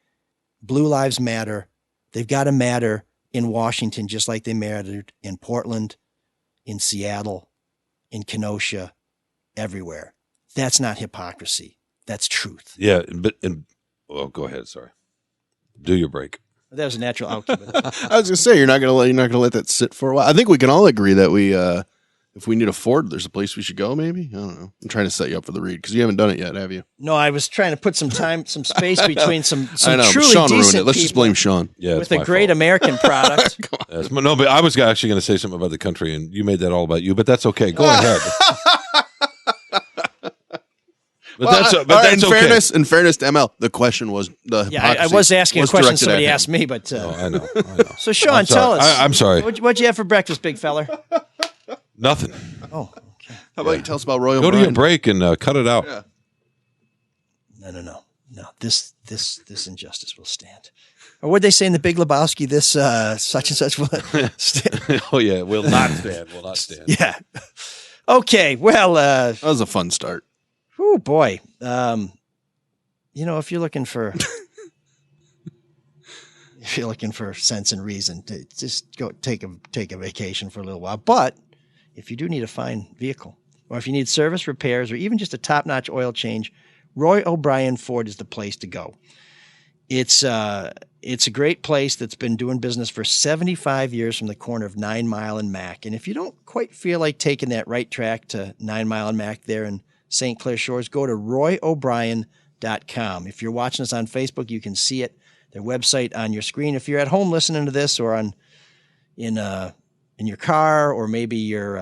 Blue Lives Matter, they've got to matter in Washington just like they mattered in Portland, in Seattle, in Kenosha, everywhere. That's not hypocrisy. That's truth. Yeah, well, go ahead. Sorry. Do your break. That was a natural outcome. I was going to say you're not going to let that sit for a while. I think we can all agree that if we need a Ford, there's a place we should go. Maybe, I don't know. I'm trying to set you up for the read because you haven't done it yet, have you? No, I was trying to put some space between some I know, truly Sean decent ruined it. Let's people just blame Sean. Yeah, with a great American product. Yes, no, but I was actually going to say something about the country, and you made that all about you. But that's okay. Go ahead. But that's okay. In fairness to ML, the question was the I was asking a question somebody asked me, but I know. So Sean, tell us. I'm sorry. What'd you have for breakfast, big feller? Nothing. Oh, okay. How about you tell us about Royal Go Brine? to your break and cut it out. Yeah. No. This injustice will stand. Or what'd they say in the Big Lebowski? This such and such will stand. Oh yeah, will not stand. Will not stand. Yeah. Okay, well, That was a fun start. oh boy, if you're looking for sense and reason, just go take a vacation for a little while. But if you do need a fine vehicle, or if you need service, repairs, or even just a top-notch oil change, Roy O'Brien Ford is the place to go. It's a great place that's been doing business for 75 years from the corner of 9 Mile and Mac. And if you don't quite feel like taking that right track to 9 Mile and Mac there in St. Clair Shores, go to royobrien.com. If you're watching us on Facebook, you can see it, their website on your screen. If you're at home listening to this, or in your car, or maybe you're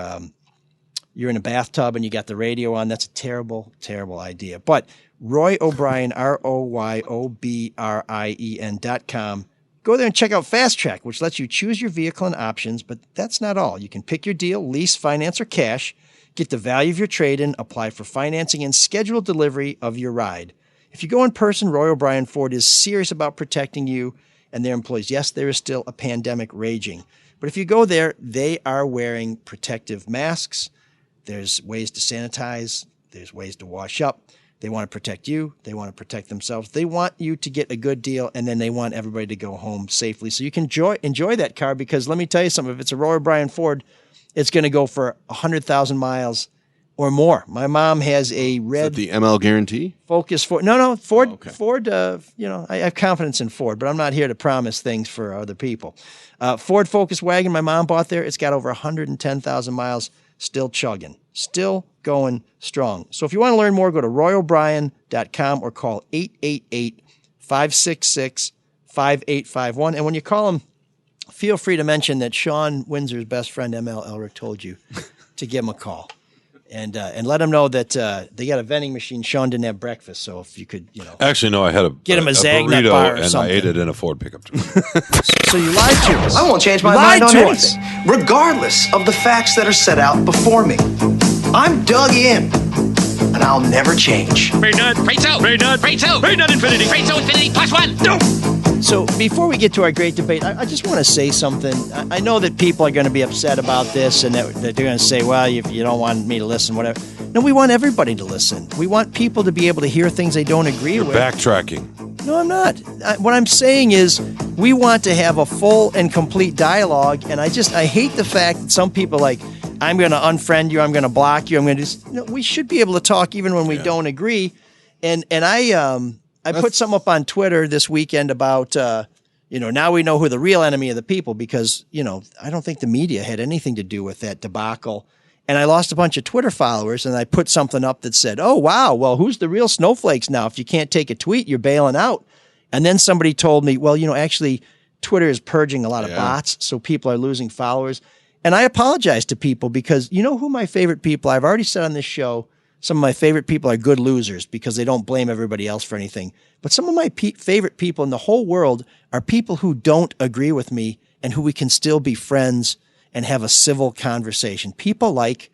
in a bathtub and you got the radio on, that's a terrible, terrible idea. But Roy O'Brien, ROYOBRIEN.com. Go there and check out Fast Track, which lets you choose your vehicle and options, but that's not all. You can pick your deal, lease, finance, or cash, get the value of your trade-in, apply for financing, and schedule delivery of your ride. If you go in person, Roy O'Brien Ford is serious about protecting you and their employees. Yes, there is still a pandemic raging, but if you go there, they are wearing protective masks. There's ways to sanitize. There's ways to wash up. They want to protect you. They want to protect themselves. They want you to get a good deal, and then they want everybody to go home safely. So you can enjoy that car, because let me tell you something. If it's a Roy O'Brien Ford, it's going to go for 100,000 miles or more. My mom has a red... Is that the ML guarantee? Focus Ford. No, Ford. Oh, okay. Ford, I have confidence in Ford, but I'm not here to promise things for other people. Ford Focus wagon my mom bought there, it's got over 110,000 miles, still chugging. Still going strong. So if you want to learn more, go to royobrien.com or call 888-566-5851. And when you call them, feel free to mention that Sean Windsor's best friend, ML Elric, told you to give him a call. And let him know that they got a vending machine. Sean didn't have breakfast, so if you could, Actually, no, I had get him a Zagnut burrito, bar or and something. I ate it in a Ford pickup truck. So you lied to us. I won't change my mind on anything, regardless of the facts that are set out before me. I'm dug in, and I'll never change. Infinity plus one. No. So before we get to our great debate, I just want to say something. I know that people are going to be upset about this, and that they're going to say, well, if you don't want me to listen, whatever. No, we want everybody to listen. We want people to be able to hear things they don't agree with. Backtracking. No, I'm not. What I'm saying is we want to have a full and complete dialogue, and I hate the fact that some people like, I'm going to unfriend you, I'm going to block you, I'm going to we should be able to talk even when we don't agree. And I put something up on Twitter this weekend about, now we know who the real enemy of the people, because, I don't think the media had anything to do with that debacle. And I lost a bunch of Twitter followers, and I put something up that said, oh, wow, well, who's the real snowflakes now? If you can't take a tweet, you're bailing out. And then somebody told me, well, actually, Twitter is purging a lot of bots, so people are losing followers. And I apologize to people, because you know who my favorite people are? I've already said on this show, some of my favorite people are good losers because they don't blame everybody else for anything. But some of my favorite people in the whole world are people who don't agree with me and who we can still be friends and have a civil conversation. People like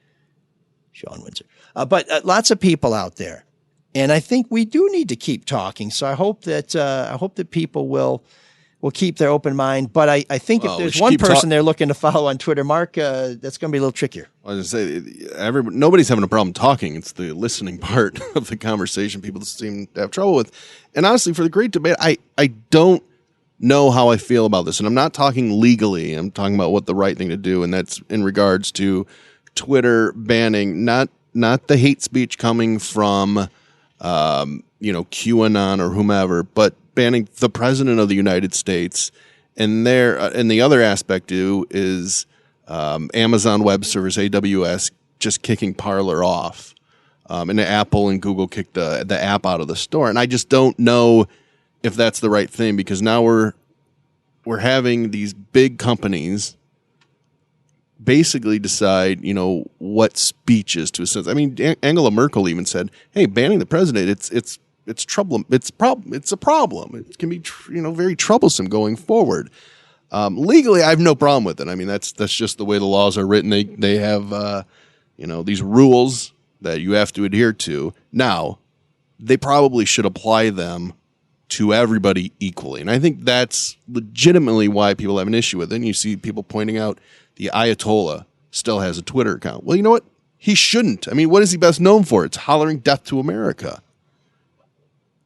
Sean Windsor. But lots of people out there. And I think we do need to keep talking. So I hope that people will keep their open mind. But I think if there's one person they're looking to follow on Twitter, Mark, that's going to be a little trickier. I was going to say, nobody's having a problem talking. It's the listening part of the conversation people seem to have trouble with. And honestly, for the great debate, I don't know how I feel about this. And I'm not talking legally. I'm talking about what the right thing to do. And that's in regards to Twitter banning, not the hate speech coming from, QAnon or whomever, but banning the president of the United States. And the other aspect is Amazon Web Service, AWS, just kicking Parler off. And Apple and Google kicked the app out of the store. And I just don't know if that's the right thing, because now we're having these big companies basically decide, what speech is to a sense. I mean, Angela Merkel even said, "Hey, banning the president, it's trouble. It's a problem. It can be very troublesome going forward." Legally, I have no problem with it. I mean, that's just the way the laws are written. They have these rules that you have to adhere to. Now, they probably should apply them to everybody equally. And I think that's legitimately why people have an issue with it. And you see people pointing out the Ayatollah still has a Twitter account. Well, you know what? He shouldn't. I mean, what is he best known for? It's hollering death to America.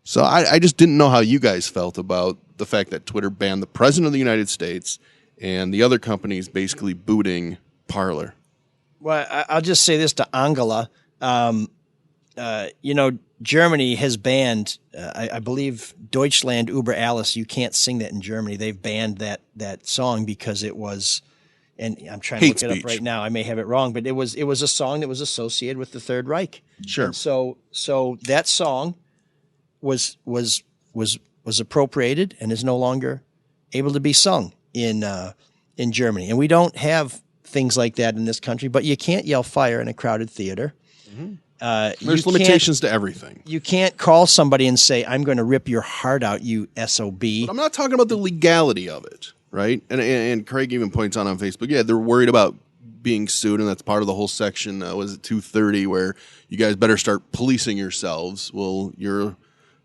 So I just didn't know how you guys felt about the fact that Twitter banned the President of the United States and the other companies basically booting Parler. Well, I'll just say this to Angela. Germany has banned, I believe, Deutschland über alles. You can't sing that in Germany. They've banned that song because it was, and I'm trying to look it up right now. I may have it wrong, but it was a song that was associated with the Third Reich. Sure. And so that song was appropriated and is no longer able to be sung in Germany. And we don't have things like that in this country, but you can't yell fire in a crowded theater. Mm-hmm. There's limitations to everything. You can't call somebody and say, I'm going to rip your heart out, you SOB. But I'm not talking about the legality of it, right? And Craig even points out on Facebook, yeah, they're worried about being sued, and that's part of the whole section, was it 230, where you guys better start policing yourselves. Well, your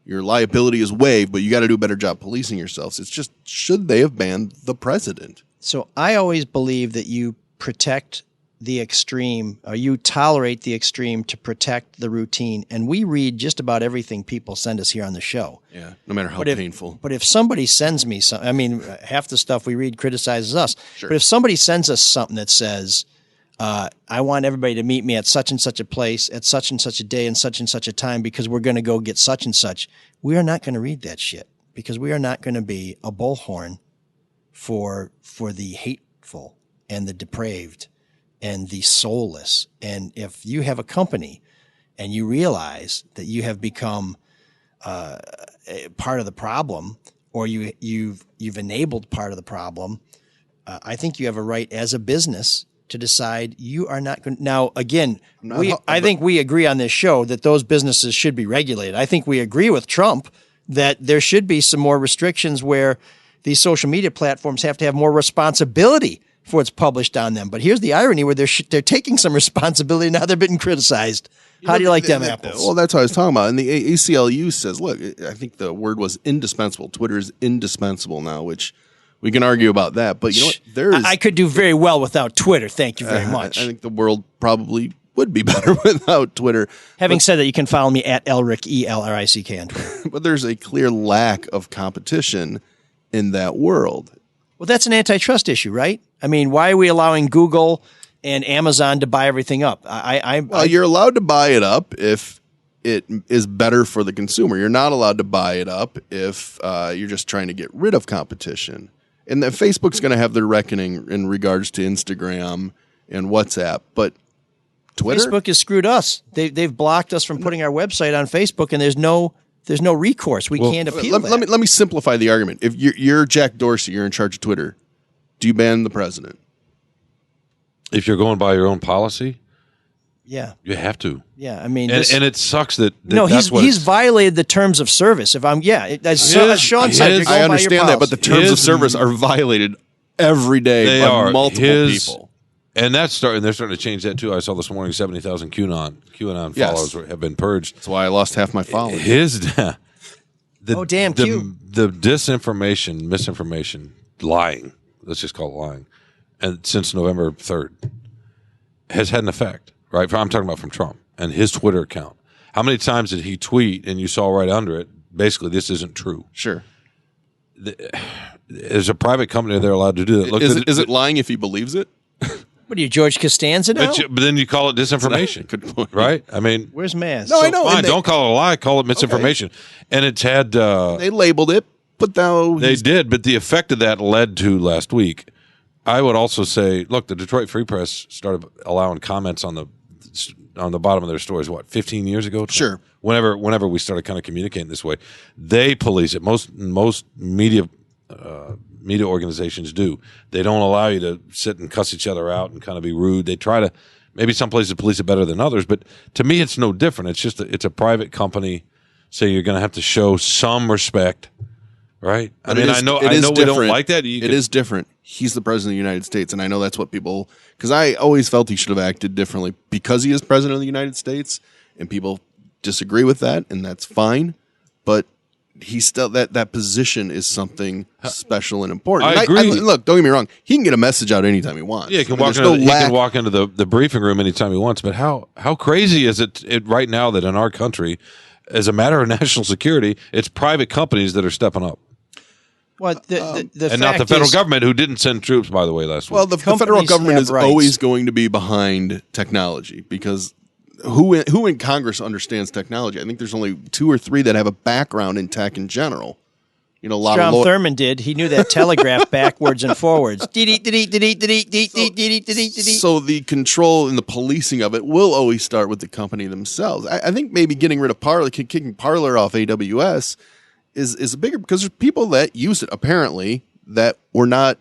liability is waived, but you got to do a better job policing yourselves. It's just, should they have banned the president? So I always believe that you protect the extreme, or you tolerate the extreme to protect the routine. And we read just about everything people send us here on the show. Yeah, no matter how painful. But if somebody sends me something, I mean, half the stuff we read criticizes us. Sure. But if somebody sends us something that says, I want everybody to meet me at such and such a place, at such and such a day, and such a time, because we're going to go get such and such, we are not going to read that shit, because we are not going to be a bullhorn for the hateful and the depraved and the soulless. And if you have a company and you realize that you have become part of the problem, or you've enabled part of the problem, I think you have a right as a business to decide you are not going. Now, again, I think we agree on this show that those businesses should be regulated. I think we agree with Trump that there should be some more restrictions where these social media platforms have to have more responsibility for what's published on them. But here's the irony, where they're taking some responsibility, now they're being criticized. How do you like them apples? Well, that's what I was talking about. And the ACLU says, look, I think the word was indispensable. Twitter is indispensable now, which we can argue about that. But you know what? I could do very well without Twitter. Thank you very much. I think the world probably would be better without Twitter. Having said that, you can follow me at Elric, ELRICK on Twitter. But there's a clear lack of competition in that world. Well, that's an antitrust issue, right? I mean, why are we allowing Google and Amazon to buy everything up? You're allowed to buy it up if it is better for the consumer. You're not allowed to buy it up if you're just trying to get rid of competition. And then Facebook's going to have their reckoning in regards to Instagram and WhatsApp. But Twitter? Facebook has screwed us. They've blocked us from putting our website on Facebook, and there's no recourse. We can't appeal that. Let me simplify the argument. If you're Jack Dorsey, you're in charge of Twitter, do you ban the president? If you're going by your own policy, yeah, you have to. Yeah, I mean, and it sucks that he's violated the terms of service. If I'm, as Sean said, you're going I understand by your that, but the terms of service are violated every day by multiple people. And they're starting to change that too. I saw this morning 70,000 QAnon followers have been purged. That's why I lost half my followers. The disinformation, misinformation, lying, let's just call it lying, and since November 3rd has had an effect, right? I'm talking about from Trump and his Twitter account. How many times did he tweet and you saw right under it, basically, this isn't true? Sure. As a private company, they're allowed to do that. Is it lying if he believes it? What are you, George Costanza now? But then you call it disinformation. Good point. Right? I mean, where's Maz? No, I know. Fine, don't call it a lie. Call it misinformation. Okay. And it's had... they labeled it, but now... They did, but the effect of that led to last week. I would also say, look, the Detroit Free Press started allowing comments on the bottom of their stories, 15 years ago? Sure. Whenever we started kind of communicating this way. They police it. Most media organizations do. They don't allow you to sit and cuss each other out and kind of be rude. They try to, maybe some places police it better than others, but to me it's no different. It's just it's a private company, so you're going to have to show some respect, right? But I know we don't like that. It is different. He's the president of the United States, and I know that's what people, because I always felt he should have acted differently because he is president of the United States, and people disagree with that, and that's fine. But he's still that position is something special and important. I agree. Look, don't get me wrong. He can get a message out anytime he wants. Yeah, he can walk into the briefing room anytime he wants. But how crazy is it right now that in our country, as a matter of national security, it's private companies that are stepping up? Well, and not the federal government, who didn't send troops, by the way, last week. Well, the federal government is always going to be behind technology because who in Congress understands technology? I think there's only 2 or 3 that have a background in tech in general. You know, a lot Strom of Thurmond did. He knew that telegraph backwards and forwards. So the control and the policing of it will always start with the company themselves. I think maybe getting rid of Parler, kicking Parler off AWS is bigger because there's people that use it apparently that were not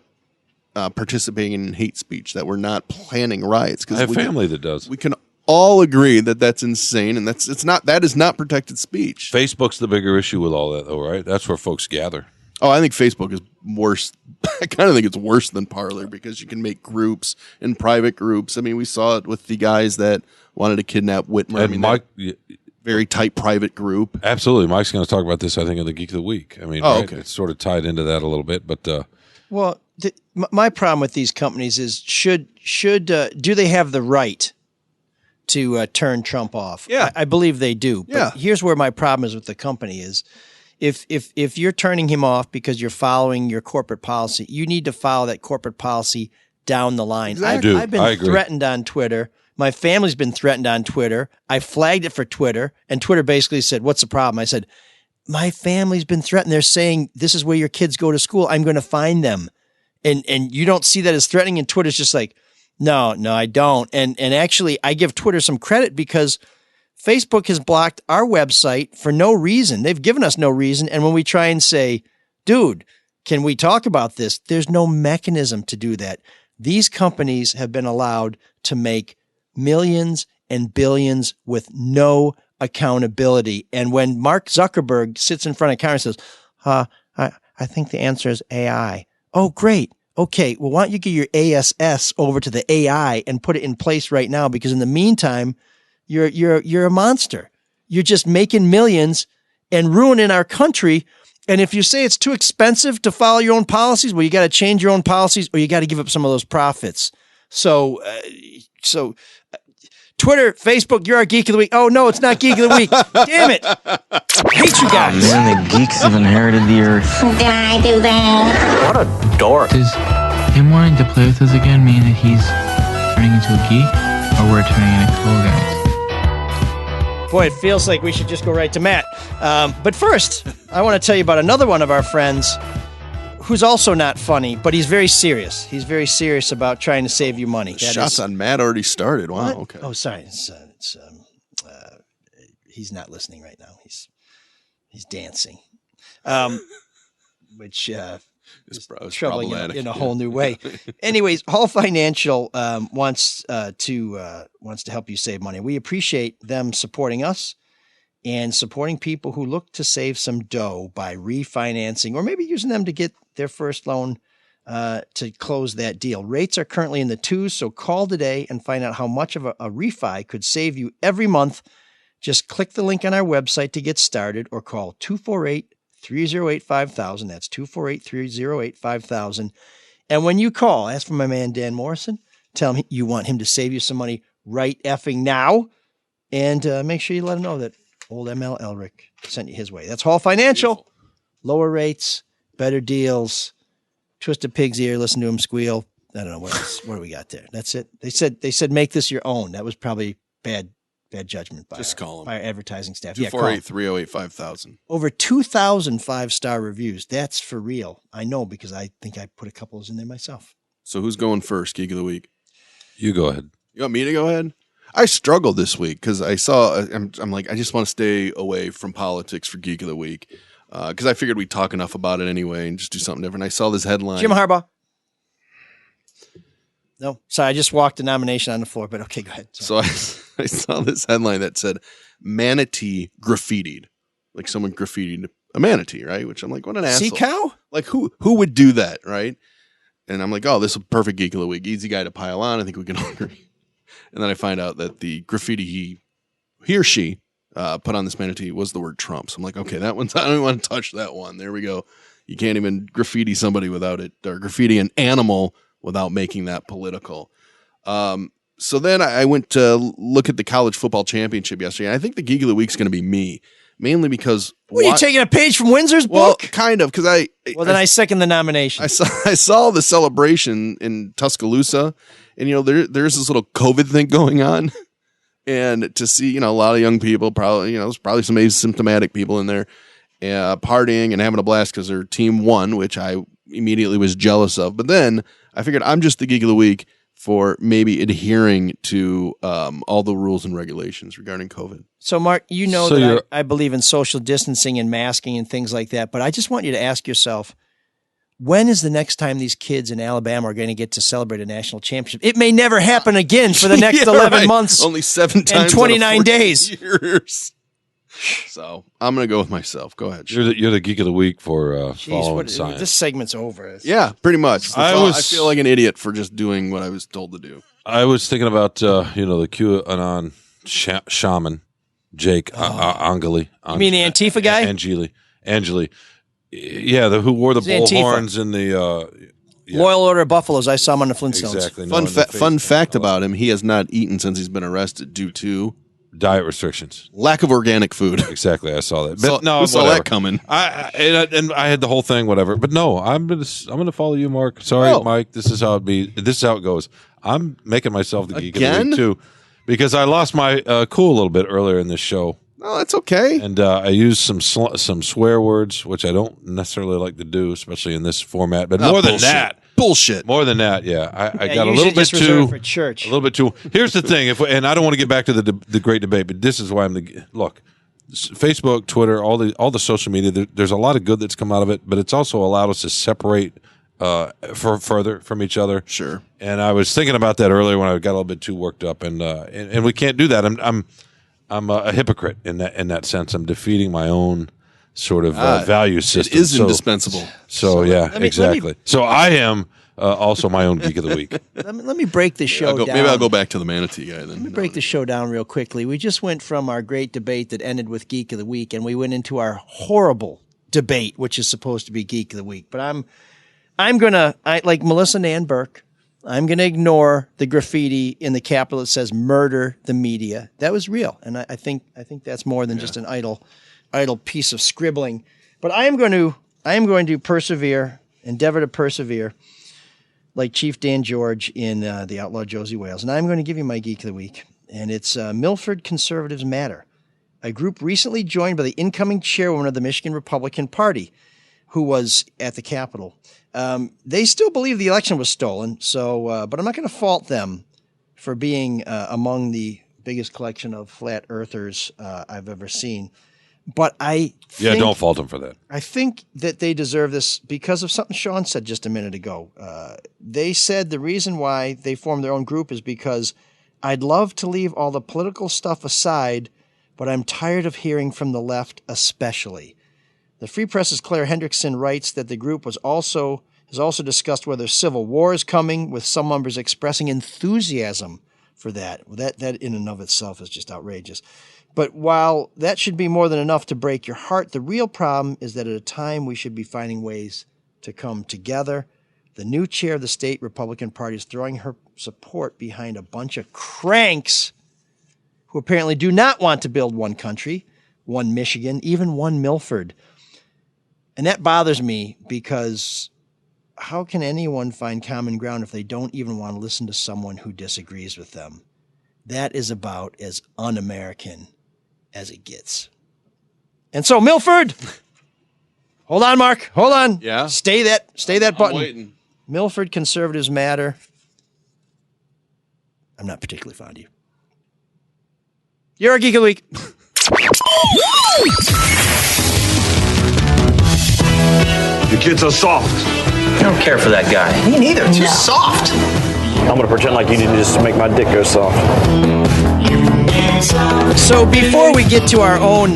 participating in hate speech, that were not planning riots. I have family that does. We can all agree that that's insane, and that is not protected speech. Facebook's the bigger issue with all that, though, right? That's where folks gather. Oh, I think Facebook is worse. I kind of think it's worse than Parler because you can make groups and private groups. I mean, we saw it with the guys that wanted to kidnap Whitmer. And Mike, very tight private group. Absolutely. Mike's going to talk about this, I think, in the Geek of the Week. I mean, right? It's sort of tied into that a little bit, but well, my problem with these companies is do they have the right to turn Trump off? Yeah, I believe they do. But here's where my problem is with the company is if you're turning him off because you're following your corporate policy, you need to follow that corporate policy down the line. Exactly. I've been threatened on Twitter. My family's been threatened on Twitter. I flagged it for Twitter, and Twitter basically said, "What's the problem?" I said, "My family's been threatened. They're saying this is where your kids go to school. I'm going to find them." And you don't see that as threatening, and Twitter's just like, No, I don't. And actually, I give Twitter some credit because Facebook has blocked our website for no reason. They've given us no reason. And when we try and say, dude, can we talk about this? There's no mechanism to do that. These companies have been allowed to make millions and billions with no accountability. And when Mark Zuckerberg sits in front of Congress and says, I think the answer is AI. Oh, great. Okay, well, why don't you get your ASS over to the AI and put it in place right now? Because in the meantime, you're a monster. You're just making millions and ruining our country. And if you say it's too expensive to follow your own policies, well, you got to change your own policies, or you got to give up some of those profits. So Twitter, Facebook, you're our Geek of the Week. Oh no, it's not Geek of the Week. Damn it! I hate you guys. Man, the geeks have inherited the earth. Did I do that? What a dork. Does him wanting to play with us again mean that he's turning into a geek, or we're turning into cool guys? Boy, it feels like we should just go right to Matt. But first, I want to tell you about another one of our friends who's also not funny, but he's very serious. He's very serious about trying to save you money. Shots on Matt already started. Wow. What? Okay. Oh, sorry. He's not listening right now. He's dancing, which is troubling in a whole new way. Anyways, Hall Financial wants to help you save money. We appreciate them supporting us and supporting people who look to save some dough by refinancing or maybe using them to get their first loan to close that deal. Rates are currently in the 2s, so call today and find out how much of a refi could save you every month. Just click the link on our website to get started or call 248-308-5000. That's 248-308-5000. And when you call, ask for my man Dan Morrison. Tell him you want him to save you some money right effing now. And make sure you let him know that old ML Elric sent you his way. That's Hall Financial. Beautiful. Lower rates, better deals. Twist a pig's ear, listen to him squeal. I don't know what do we got there. That's it. They said make this your own. That was probably bad judgment by our advertising staff. 248-308-5000. Over 2,000 5-star reviews. That's for real. I know because I think I put a couple of those in there myself. So who's going first, Geek of the Week? You go ahead. You want me to go ahead? I struggled this week because I saw, I'm like, I just want to stay away from politics for Geek of the Week because I figured we'd talk enough about it anyway and just do something different. I saw this headline. Jim Harbaugh. No, sorry, I just walked the nomination on the floor, but okay, go ahead. Sorry. So I saw this headline that said manatee graffitied. Like someone graffitied a manatee, right? Which I'm like, what an asshole. Sea cow? Like who would do that, right? And I'm like, oh, this is a perfect Geek of the Week. Easy guy to pile on. I think we can all agree. And then I find out that the graffiti he or she put on this manatee was the word Trump. So I'm like, okay, that one's, I don't even want to touch that one. There we go. You can't even graffiti somebody without it, or graffiti an animal without making that political. So then I went to look at the college football championship yesterday. And I think the Geek of the Week is going to be me, mainly because. What, are you taking a page from Windsor's book? Well, kind of, because I second the nomination. I saw the celebration in Tuscaloosa, and there's this little COVID thing going on, and to see a lot of young people, probably there's probably some asymptomatic people in there, partying and having a blast because their team won, which I immediately was jealous of. But then I figured I'm just the Geek of the Week for maybe adhering to all the rules and regulations regarding COVID. So, Mark, that I believe in social distancing and masking and things like that, but I just want you to ask yourself, when is the next time these kids in Alabama are going to get to celebrate a national championship? It may never happen again for the next 11 months. Only 7 times and 29 days. Years. So I'm going to go with myself. Go ahead. You're the Geek of the Week for following science. This segment's over. Yeah, pretty much. I feel like an idiot for just doing what I was told to do. I was thinking about the QAnon shaman, Jake Angeli. You mean the Antifa guy? Angeli. Yeah, who wore the bull horns in the Loyal Order of Buffaloes. I saw him on the Flintstones. Exactly. Fun fact about him: he has not eaten since he's been arrested due to diet restrictions, lack of organic food. Exactly, I saw that. But no, we saw that coming. And I had the whole thing. Whatever. But no, I'm gonna follow you, Mark. Sorry, Mike. This is how it be. This is how it goes. I'm making myself the Geek of the Week too, because I lost my cool a little bit earlier in this show. No, that's okay. And I used some swear words, which I don't necessarily like to do, especially in this format. But more than that, bullshit. More than that, yeah. I got a little bit too. For church. A little bit too. Here's the thing, and I don't want to get back to the great debate, but this is why look. Facebook, Twitter, all the social media. There's a lot of good that's come out of it, but it's also allowed us to separate further from each other. Sure. And I was thinking about that earlier when I got a little bit too worked up, and we can't do that. I'm a hypocrite in that sense. I'm defeating my own sort of value system. It is indispensable. So yeah, exactly. So I am also my own Geek of the Week. Let me break the show down. Maybe I'll go back to the manatee guy then. Let me break the show down real quickly. We just went from our great debate that ended with Geek of the Week, and we went into our horrible debate, which is supposed to be Geek of the Week. But I'm gonna like Melissa Nan Burke. I'm going to ignore the graffiti in the Capitol that says "murder the media." That was real, and I think that's more than just an idle piece of scribbling. But I am going to persevere, endeavor to persevere, like Chief Dan George in The Outlaw Josie Wales. And I'm going to give you my Geek of the Week, and it's Milford Conservatives Matter, a group recently joined by the incoming chairwoman of the Michigan Republican Party, who was at the Capitol. They still believe the election was stolen, so but I'm not going to fault them for being among the biggest collection of flat earthers I've ever seen. But don't fault them for that. I think that they deserve this because of something Sean said just a minute ago. They said the reason why they formed their own group is because I'd love to leave all the political stuff aside, but I'm tired of hearing from the left especially. The Free Press's Claire Hendrickson writes that the group has also discussed whether civil war is coming, with some members expressing enthusiasm for that. That in and of itself is just outrageous. But while that should be more than enough to break your heart, the real problem is that at a time we should be finding ways to come together. The new chair of the state Republican Party is throwing her support behind a bunch of cranks who apparently do not want to build one country, one Michigan, even one Milford. And that bothers me because how can anyone find common ground if they don't even want to listen to someone who disagrees with them? That is about as un-American as it gets. And so, Milford, hold on, Mark, hold on. Yeah. Stay that button. I'm waiting. Milford Conservatives Matter. I'm not particularly fond of you. You're a Geek of the Week. The kids are soft. I don't care for that guy. Me neither. Too soft. I'm gonna pretend like you didn't just make my dick go soft. So before we get to our own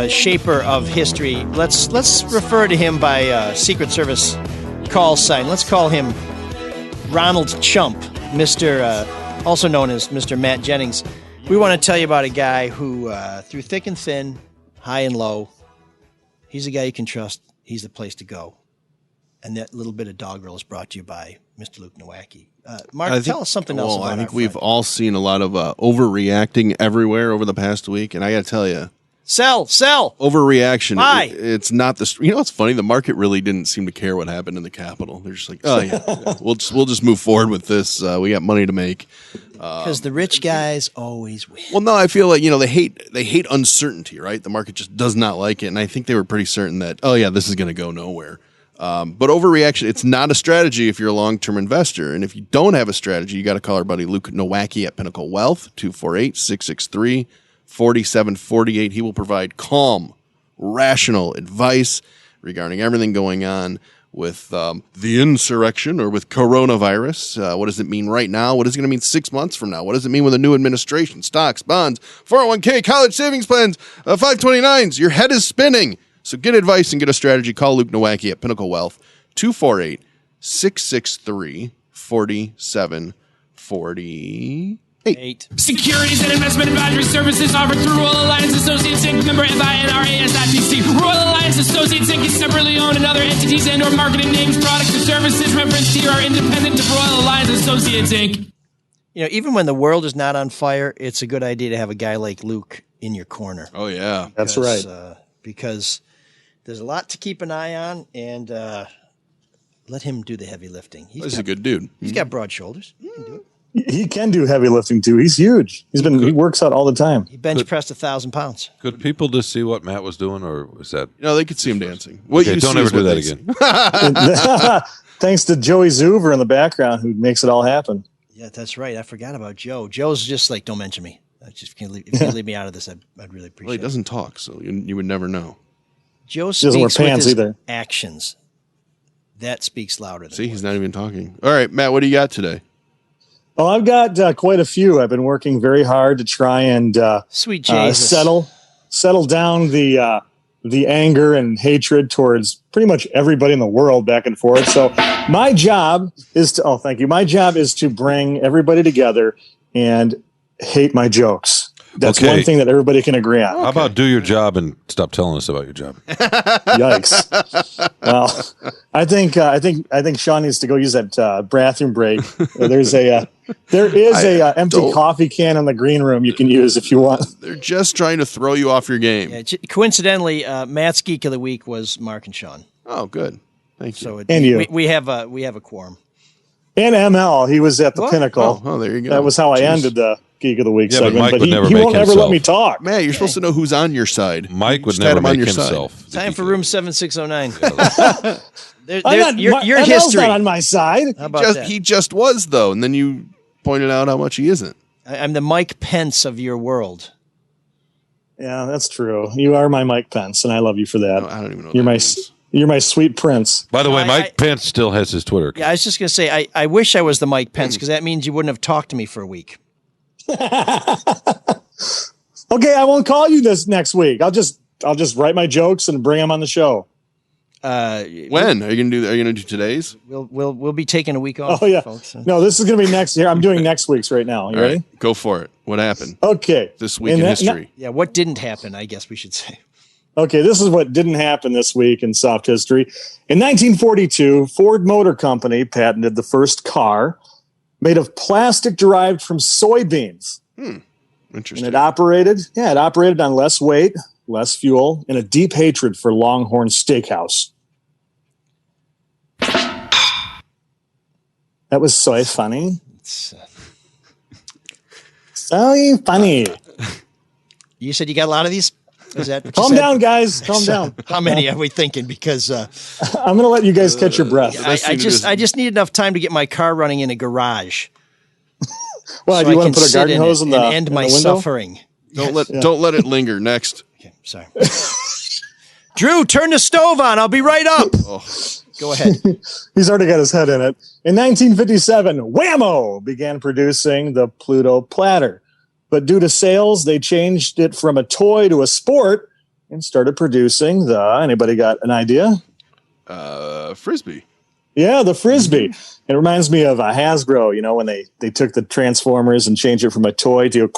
shaper of history, let's refer to him by Secret Service call sign. Let's call him Ronald Chump, also known as Mr. Matt Jennings. We want to tell you about a guy who, through thick and thin, high and low, he's a guy you can trust. He's the place to go. And that little bit of doggerel is brought to you by Mr. Luke Nowacki. Mark, tell us something else about I think our we've friend. all seen a lot of overreacting everywhere over the past week, and I got to tell you, Sell. overreaction. Buy. It's not the. You know, it's funny. The market really didn't seem to care what happened in the Capitol. They're just like, oh yeah, we'll just move forward with this. We got money to make. Because the rich guys always win. Well, no, I feel like they hate uncertainty, right? The market just does not like it, and I think they were pretty certain that this is going to go nowhere. But overreaction, it's not a strategy if you're a long-term investor. And if you don't have a strategy, you got to call our buddy Luke Nowacki at Pinnacle Wealth, 248-663-4748. He will provide calm, rational advice regarding everything going on with the insurrection or with coronavirus. What does it mean right now? What is it going to mean 6 months from now? What does it mean with a new administration? Stocks, bonds, 401k, college savings plans, 529s. Your head is spinning. So get advice and get a strategy. Call Luke Nowacki at Pinnacle Wealth, 248-663-4748. Securities and investment advisory services offered through Royal Alliance Associates Inc. Member FINRA SIPC. Royal Alliance Associates Inc. is separately owned, and other entities and or marketing names, products, or services referenced here are independent of Royal Alliance Associates Inc. Even when the world is not on fire, it's a good idea to have a guy like Luke in your corner. Oh, yeah. That's right. Because there's a lot to keep an eye on, and let him do the heavy lifting. He's a good dude. He's got broad shoulders. He can do it. He can do heavy lifting too. He's huge. He works out all the time. He bench pressed 1,000 pounds. Could people just see what Matt was doing, or was that? No, they could see him dancing. Okay, don't ever do that again. Thanks to Joey Zuver in the background who makes it all happen. Yeah, that's right. I forgot about Joe. Joe's just like, don't mention me. If you can leave me out of this, I'd really appreciate it. Well, he doesn't talk, so you would never know. Joe doesn't wear speaks with pants his either. actions. That speaks louder than See, he's not even talking. All right, Matt, what do you got today? Oh, I've got quite a few. I've been working very hard to try and Sweet Jesus. settle down the anger and hatred towards pretty much everybody in the world back and forth. So my job is to thank you. My job is to bring everybody together and hate my jokes. That's one thing that everybody can agree on. How about do your job and stop telling us about your job? Yikes! Well, I think Sean needs to go use that bathroom break. There is a empty coffee can in the green room you can use if you want. They're just trying to throw you off your game. Yeah, coincidentally, Matt's Geek of the Week was Mark and Sean. Oh, good. Thank you. So you. We have a quorum. And ML, he was at the Pinnacle. Oh, there you go. That was how I ended the Geek of the Week segment. Mike would he never won't make ever himself. let me talk. Man, you're supposed to know who's on your side. Mike would Just had never him on make your himself. Time for room 7609. Your your ML's history. not on my side. How about that? He just was, though, and then you pointed out how much he isn't. I'm the Mike Pence of your world. Yeah, that's true. You are my Mike Pence, and I love you for that. No, I don't even know. You're my sweet prince. By the way, Mike Pence still has his Twitter account. Yeah, I was just going to say, I wish I was the Mike Pence because that means you wouldn't have talked to me for a week. Okay, I won't call you this next week. I'll just write my jokes and bring them on the show. When are you gonna do today's? We'll be taking a week off. Oh yeah, folks. No, this is gonna be next year. I'm doing next week's right now. You ready? Right, go for it. What happened? Okay, this week in history. Yeah, what didn't happen? I guess we should say. Okay, this is what didn't happen this week in soft history. In 1942, Ford Motor Company patented the first car made of plastic derived from soybeans. Interesting. And it operated on less weight, less fuel, and a deep hatred for Longhorn Steakhouse. That was so funny. So funny. You said you got a lot of these? Is that what Calm down, guys. Calm down. How many are we thinking? Because I'm going to let you guys catch your breath. I just need enough time to get my car running in a garage. Well, so do you want to put a garden hose in the and end my suffering? Don't let it linger. Next. Okay, sorry. Drew, turn the stove on. I'll be right up. Go ahead. He's already got his head in it. In 1957, Whammo began producing the Pluto platter. But due to sales, they changed it from a toy to a sport and started producing anybody got an idea? Frisbee. Yeah, the Frisbee. It reminds me of Hasbro, when they took the Transformers and changed it from a toy to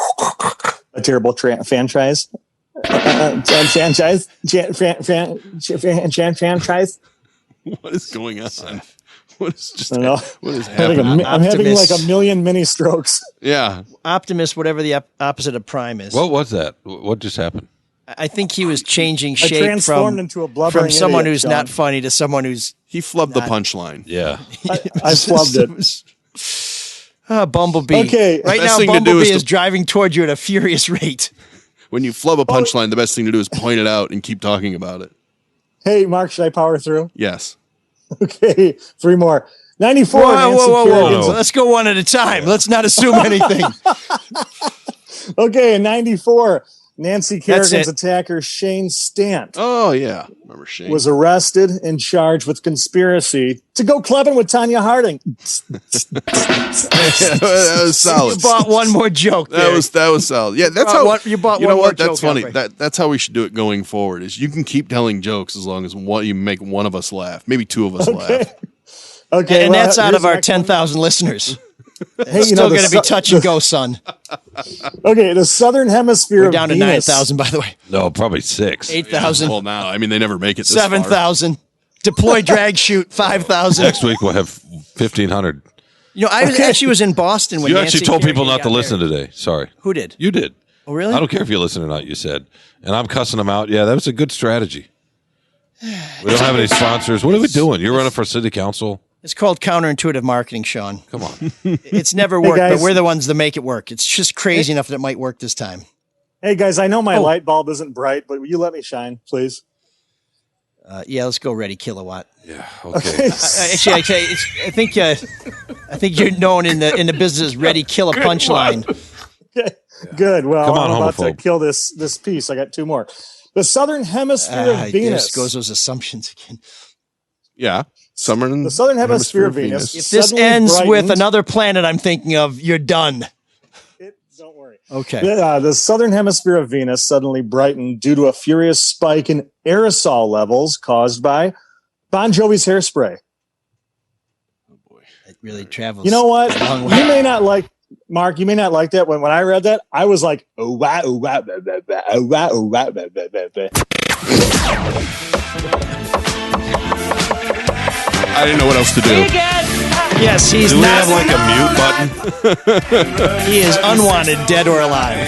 a terrible franchise. Franchise. What is going on? What is just? I don't know. What is happening? I'm having like a million mini strokes. Yeah. Optimus, whatever the opposite of Prime is. What was that? What just happened? I think he was changing I shape transformed into a blubbering from someone idiot, who's John. not funny to someone who's He flubbed the not. punchline. Yeah. I flubbed it. Bumblebee. Okay. Right Best now, thing to do Bumblebee is is to- driving toward you at a furious rate. When you flub a punchline, the best thing to do is point it out and keep talking about it. Hey, Mark, should I power through? Yes. Okay, 3 more. 94. Whoa, Nancy whoa, whoa, Kerrigan's- whoa. Let's go one at a time. Let's not assume anything. Okay, in 94, Nancy That's Kerrigan's it. attacker, Shane Stant, Oh yeah. Remember Shane? was arrested and charged with conspiracy to go clubbing with Tanya Harding. that was solid. You bought one more joke That there. was solid. Yeah, that's bought how one- you bought You one know more what? That's joke, funny. Alfred. That's how we should do it going forward. Is you can keep telling jokes as long as you make one of us laugh, maybe 2 of us laugh. Okay, And well, that's out here's of our the next one. 10,000 listeners. Hey, you Still know, going to be touch and go, son. Okay, the Southern Hemisphere We're of down to Venus. 9,000, by the way. No, probably 6. 8,000. Well, now I mean they never make it. This far. 7,000. Deploy, drag, shoot, 5,000. Next week we'll have 1,500. You know, I actually was in Boston when You Nancy actually told people Kerrigan not to got listen married. today. Sorry. Who did? You did. Oh, really? I don't care if you listen or not, you said. And I'm cussing them out. Yeah, that was a good strategy. We don't have any sponsors. What are we doing? You're running for city council? It's called counterintuitive marketing, Sean. Come on. It's never Hey, worked, but guys. we're the ones that make it work. It's just crazy enough that it might work this time. Hey, guys, I know my Oh. light bulb isn't bright, but will you let me shine, please? Yeah, let's go Ready Kilowatt. Yeah, okay. Actually, I tell you, I think you're known in the business as Ready Kill a Punchline. Good. Well, Come on, I'm about to homophobe. kill this piece. I got 2 more. The Southern Hemisphere of There Venus. goes those assumptions again. Yeah, summer. The Southern Hemisphere of Venus. If this suddenly ends with brightened- another planet I'm thinking of, you're done. Don't worry. Okay. The Southern Hemisphere of Venus suddenly brightened due to a furious spike in aerosol levels caused by Bon Jovi's Hairspray. It really travels. You know what? a long You way. may not like, Mark, you may not like that. When I read that, I was like, oh, wow, oh, wow, blah, blah, blah, oh, wow, oh, wow, blah, blah, blah, blah. I didn't know what else to do. Yes, he's Do we not. have like a mute button? He is unwanted, dead or alive.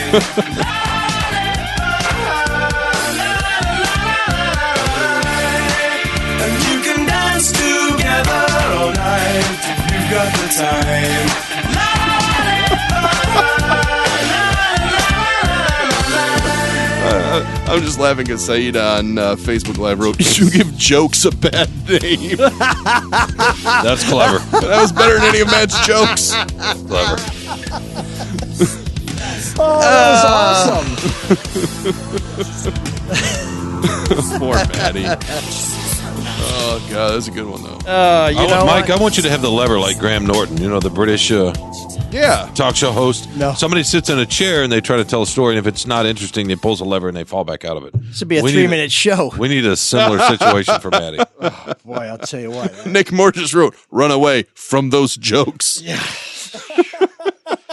And you can dance together all night if you've got the time. I'm just laughing because Saeed on Facebook Live wrote, "You give jokes a bad name." That's clever. That was better than any of Matt's jokes. Clever. Oh, that was awesome. Poor Maddie. Oh god, that's a good one though. Mike, I want you to have the lever like Graham Norton, you know, the British talk show host. No. Somebody sits in a chair and they try to tell a story, and if it's not interesting, they pulls a lever and they fall back out of it. This would be a We need- 3-minute show. We need a similar situation for Maddie. Boy, I'll tell you what. Nick Moore just wrote, "Run away from those jokes." Yeah.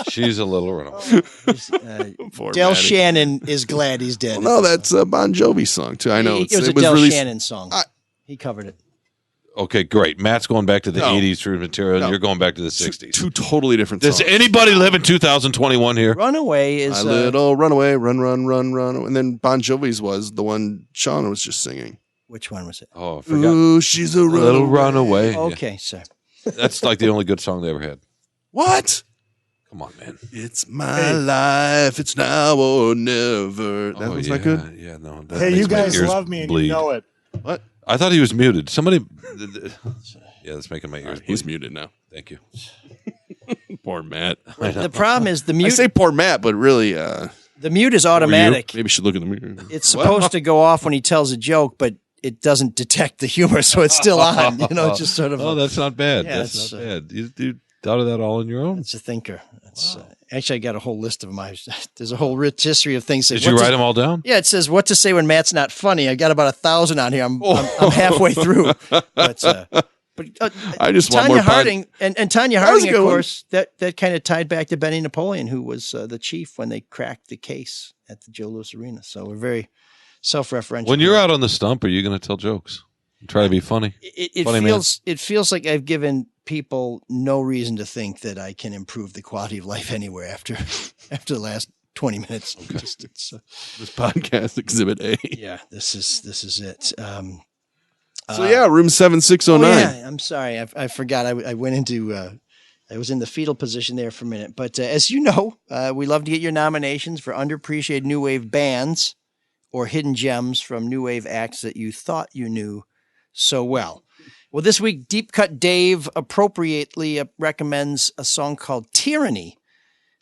She's a little runaway. Poor Del Maddie. Shannon is glad he's dead. No, that's a Bon Jovi song too. I know It was a Del Shannon song. I- He covered it. Okay, great. Matt's going back to the No. 80s through material, and No. you're going back to the 60s. Two totally different Does songs. anybody live in 2021 here? Runaway is. My little runaway, run, run, run, run. And then Bon Jovi's was the one Sean was just singing. Which one was it? Oh, I forgot. Ooh, she's a Little runaway. runaway. Okay, sir. Yeah. That's like the only good song they ever had. What? Come on, man. It's my life. It's now or never. That was yeah, not good. Yeah, no. That Hey, makes you my guys ears love me and bleed. you know it. What? I thought he was muted. Somebody. Yeah, that's making my ears bleed. He's muted now. Thank you. Poor Matt. The problem is the I mute. say poor Matt, but really, The mute is were you? automatic. Maybe you should look in the mirror. It's supposed to go off when he tells a joke, but it doesn't detect the humor, so it's still on. You know, it's just sort of. Oh, that's not bad. Yeah, that's it's, not bad. You thought of that all on your own? It's a thinker. It's, actually, I got a whole list of them. There's a whole rich history of things. Did you write them all down? Yeah, it says what to say when Matt's not funny. I got about 1,000 on here. I'm halfway through, but But I just want Tanya more Harding and Tanya That was Harding, a of good one. course, that kind of tied back to Benny Napoleon, who was the chief when they cracked the case at the Joe Louis Arena. So we're very self-referential. When you're out on the stump, are you going to tell jokes? Try to be funny. It feels like I've given people no reason to think that I can improve the quality of life anywhere after the last 20 minutes. Just, This podcast, Exhibit A. Yeah, this is it. So yeah, room 7609. Yeah, I'm sorry, I forgot. I went into. I was in the fetal position there for a minute, but as you know, we love to get your nominations for underappreciated new wave bands or hidden gems from new wave acts that you thought you knew so well. Well, this week, Deep Cut Dave appropriately recommends a song called Tyranny,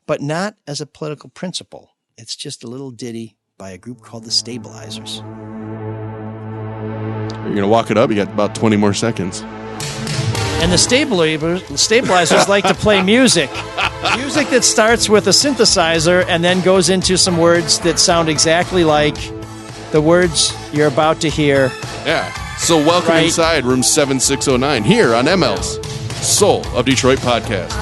but not as a political principle. It's just a little ditty by a group called the Stabilizers. You're going to walk it up? You got about 20 more seconds. And the Stabilizers like to play music. Music that starts with a synthesizer and then goes into some words that sound exactly like the words you're about to hear. Yeah. So welcome inside room 7609 here on ML's Soul of Detroit podcast.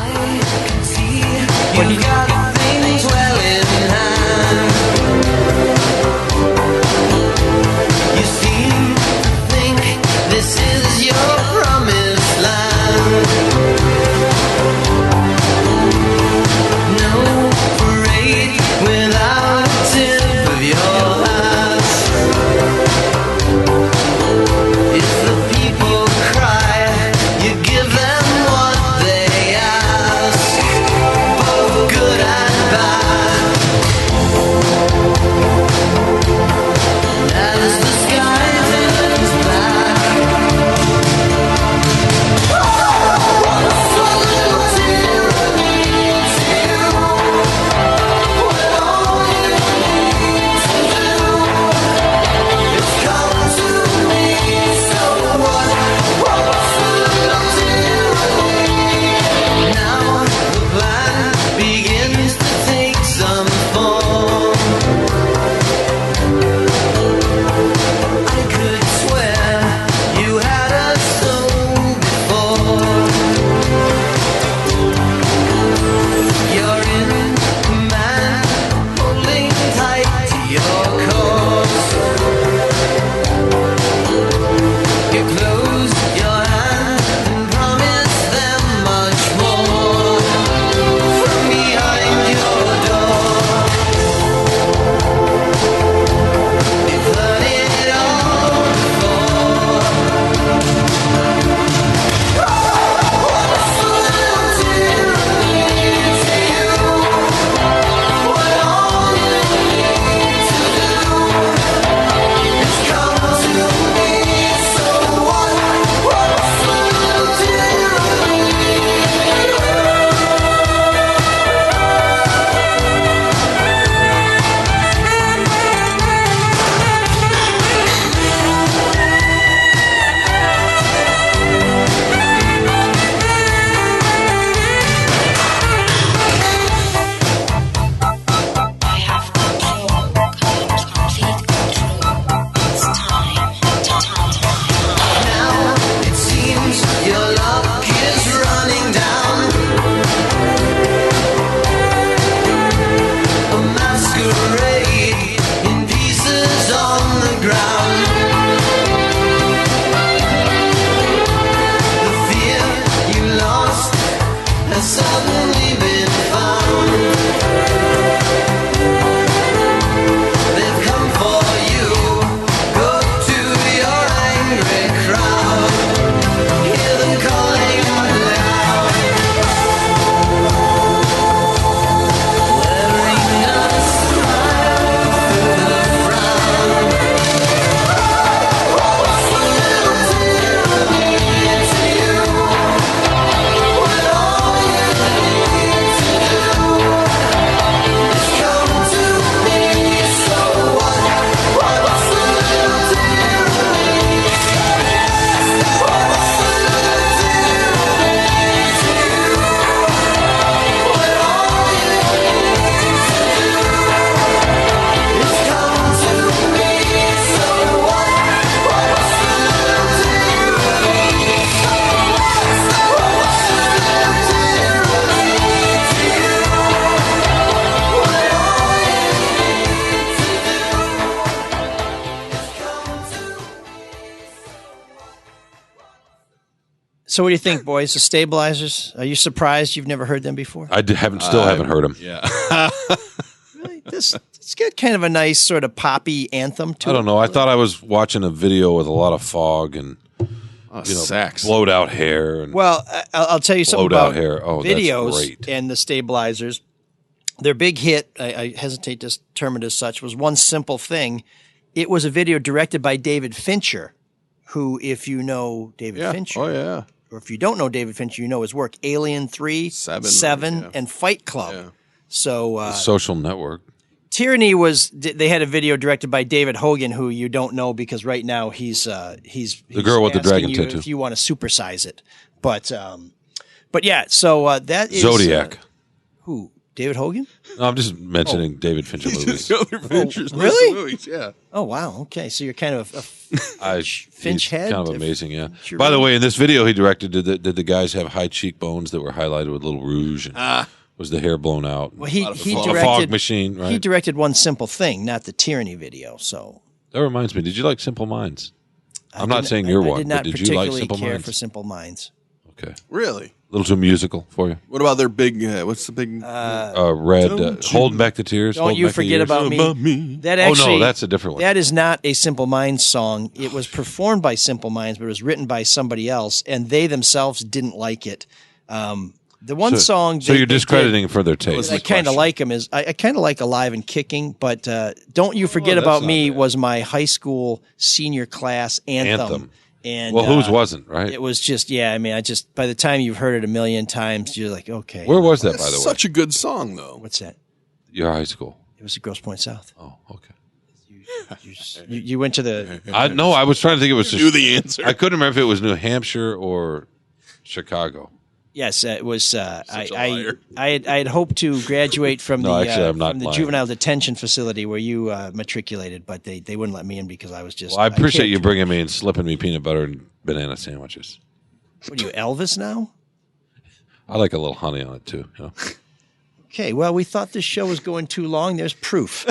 So what do you think, boys? The Stabilizers? Are you surprised you've never heard them before? I still haven't heard them. Yeah. Really? It's got kind of a nice sort of poppy anthem to it. I don't know. I thought I was watching a video with a lot of fog and sax, blowed out hair. And well, I'll tell you something blowed out about hair. Oh, videos that's great. and the Stabilizers. Their big hit, I hesitate to term it as such, was One Simple Thing. It was a video directed by David Fincher, who, if you know David Fincher, or if you don't know David Fincher, you know his work, Alien 3, Seven, and Fight Club. Yeah. So The Social Network. Tyranny they had a video directed by David Hogan, who you don't know because right now he's the girl with the dragon tattoo. If you want to supersize it, but yeah, so that is Zodiac. Who? David Hogan? No, I'm just mentioning David Fincher movies. Really? Movies, yeah. Oh wow. Okay, so you're kind of a Finch he's head. kind of amazing, yeah. Sure. By the way, in this video he directed, did the guys have high cheekbones that were highlighted with little rouge? And was the hair blown out? Well, he directed a fog machine, right? He directed One Simple Thing, not the Tyranny video. So that reminds me. Did you like Simple Minds? I'm not saying you're one, but did you like Simple care Minds? for Simple Minds. Okay, Really? a little too musical for you. What about their big? What's the big? Red, holding back the tears. Don't Holding you Back the forget Years. about me. That Oh, actually, no, that's a different one. That is not a Simple Minds song. It was performed by Simple Minds, but it was written by somebody else, and they themselves didn't like it. The one song. So you're discrediting for their taste. I kind of like them. I kind of like Alive and Kicking, but Don't You Forget that's About not Me bad. was my high school senior class anthem. And Well, whose wasn't, right? It was just, I mean, by the time you've heard it a million times, you're like, okay. Where was that, by the way? Such a good song, though. What's that? Your high school. It was at Grosse Pointe South. Oh, okay. You went to the. No, I was trying to think it was. You knew the answer. I couldn't remember if it was New Hampshire or Chicago. Yes, it was. I liar. had hoped to graduate from No, the actually, I'm not from the lying. juvenile detention facility where you matriculated, but they wouldn't let me in because I was just. Well, I appreciate a you kid. bringing me and slipping me peanut butter and banana sandwiches. What are you, Elvis now? I like a little honey on it too. You know? Okay, well, we thought this show was going too long. There's proof.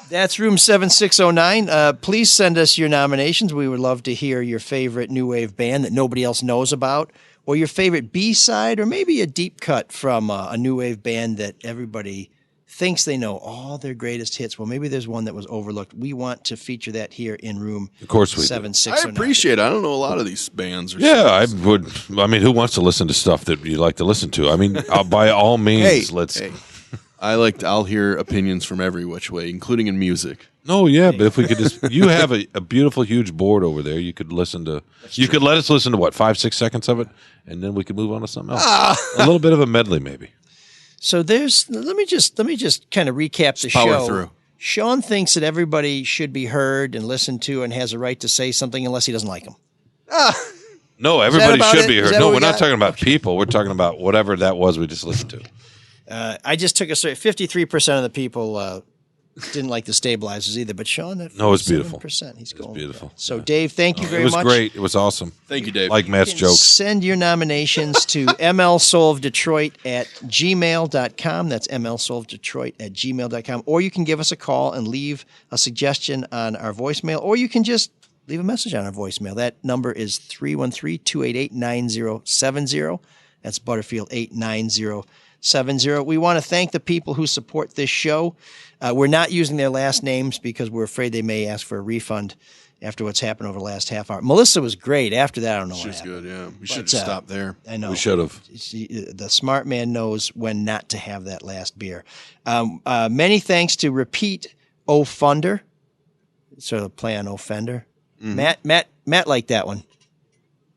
That's room 7609. Please send us your nominations. We would love to hear your favorite new wave band that nobody else knows about, or your favorite B-side, or maybe a deep cut from a new wave band that everybody thinks they know all their greatest hits. Well, maybe there's one that was overlooked. We want to feature that here in room Of course we do. 7609. I appreciate it. I don't know a lot of these bands. Or Yeah, I songs. would. I mean, who wants to listen to stuff that you like to listen to? I mean, by all means, let's. I'll hear opinions from every which way, including in music. No, yeah, but if we could just, you have a beautiful, huge board over there. You could listen to. You could let us listen to what 5-6 seconds of it, and then we could move on to something else. A little bit of a medley, maybe. So let me just kind of recap the power show. through. Sean thinks that everybody should be heard and listened to and has a right to say something unless he doesn't like them. No, everybody about should it? be Is heard. that No, what we're we not got? talking about people. We're talking about whatever that was we just listened to. I just took a survey. 53% of the people didn't like the Stabilizers either, but Sean, at No, it's beautiful. 7%, he's going. Beautiful. So, Dave, thank you very It was much. great. It was awesome. Thank you, Dave. Like Matt's You can jokes. Send your nominations to mlsoulofdetroit@gmail.com. That's mlsoulofdetroit@gmail.com. Or you can give us a call and leave a suggestion on our voicemail, or you can just leave a message on our voicemail. That number is 313-288-9070. That's Butterfield 89070. We want to thank the people who support this show. We're not using their last names because we're afraid they may ask for a refund after what's happened over the last half hour. Melissa was great. After that, I don't know what She's happened. good, yeah. We should But, have stopped there. I know. We should have. The smart man knows when not to have that last beer. Many thanks to Repeat O'Funder. Sort of play on Offender. Mm-hmm. Matt liked that one,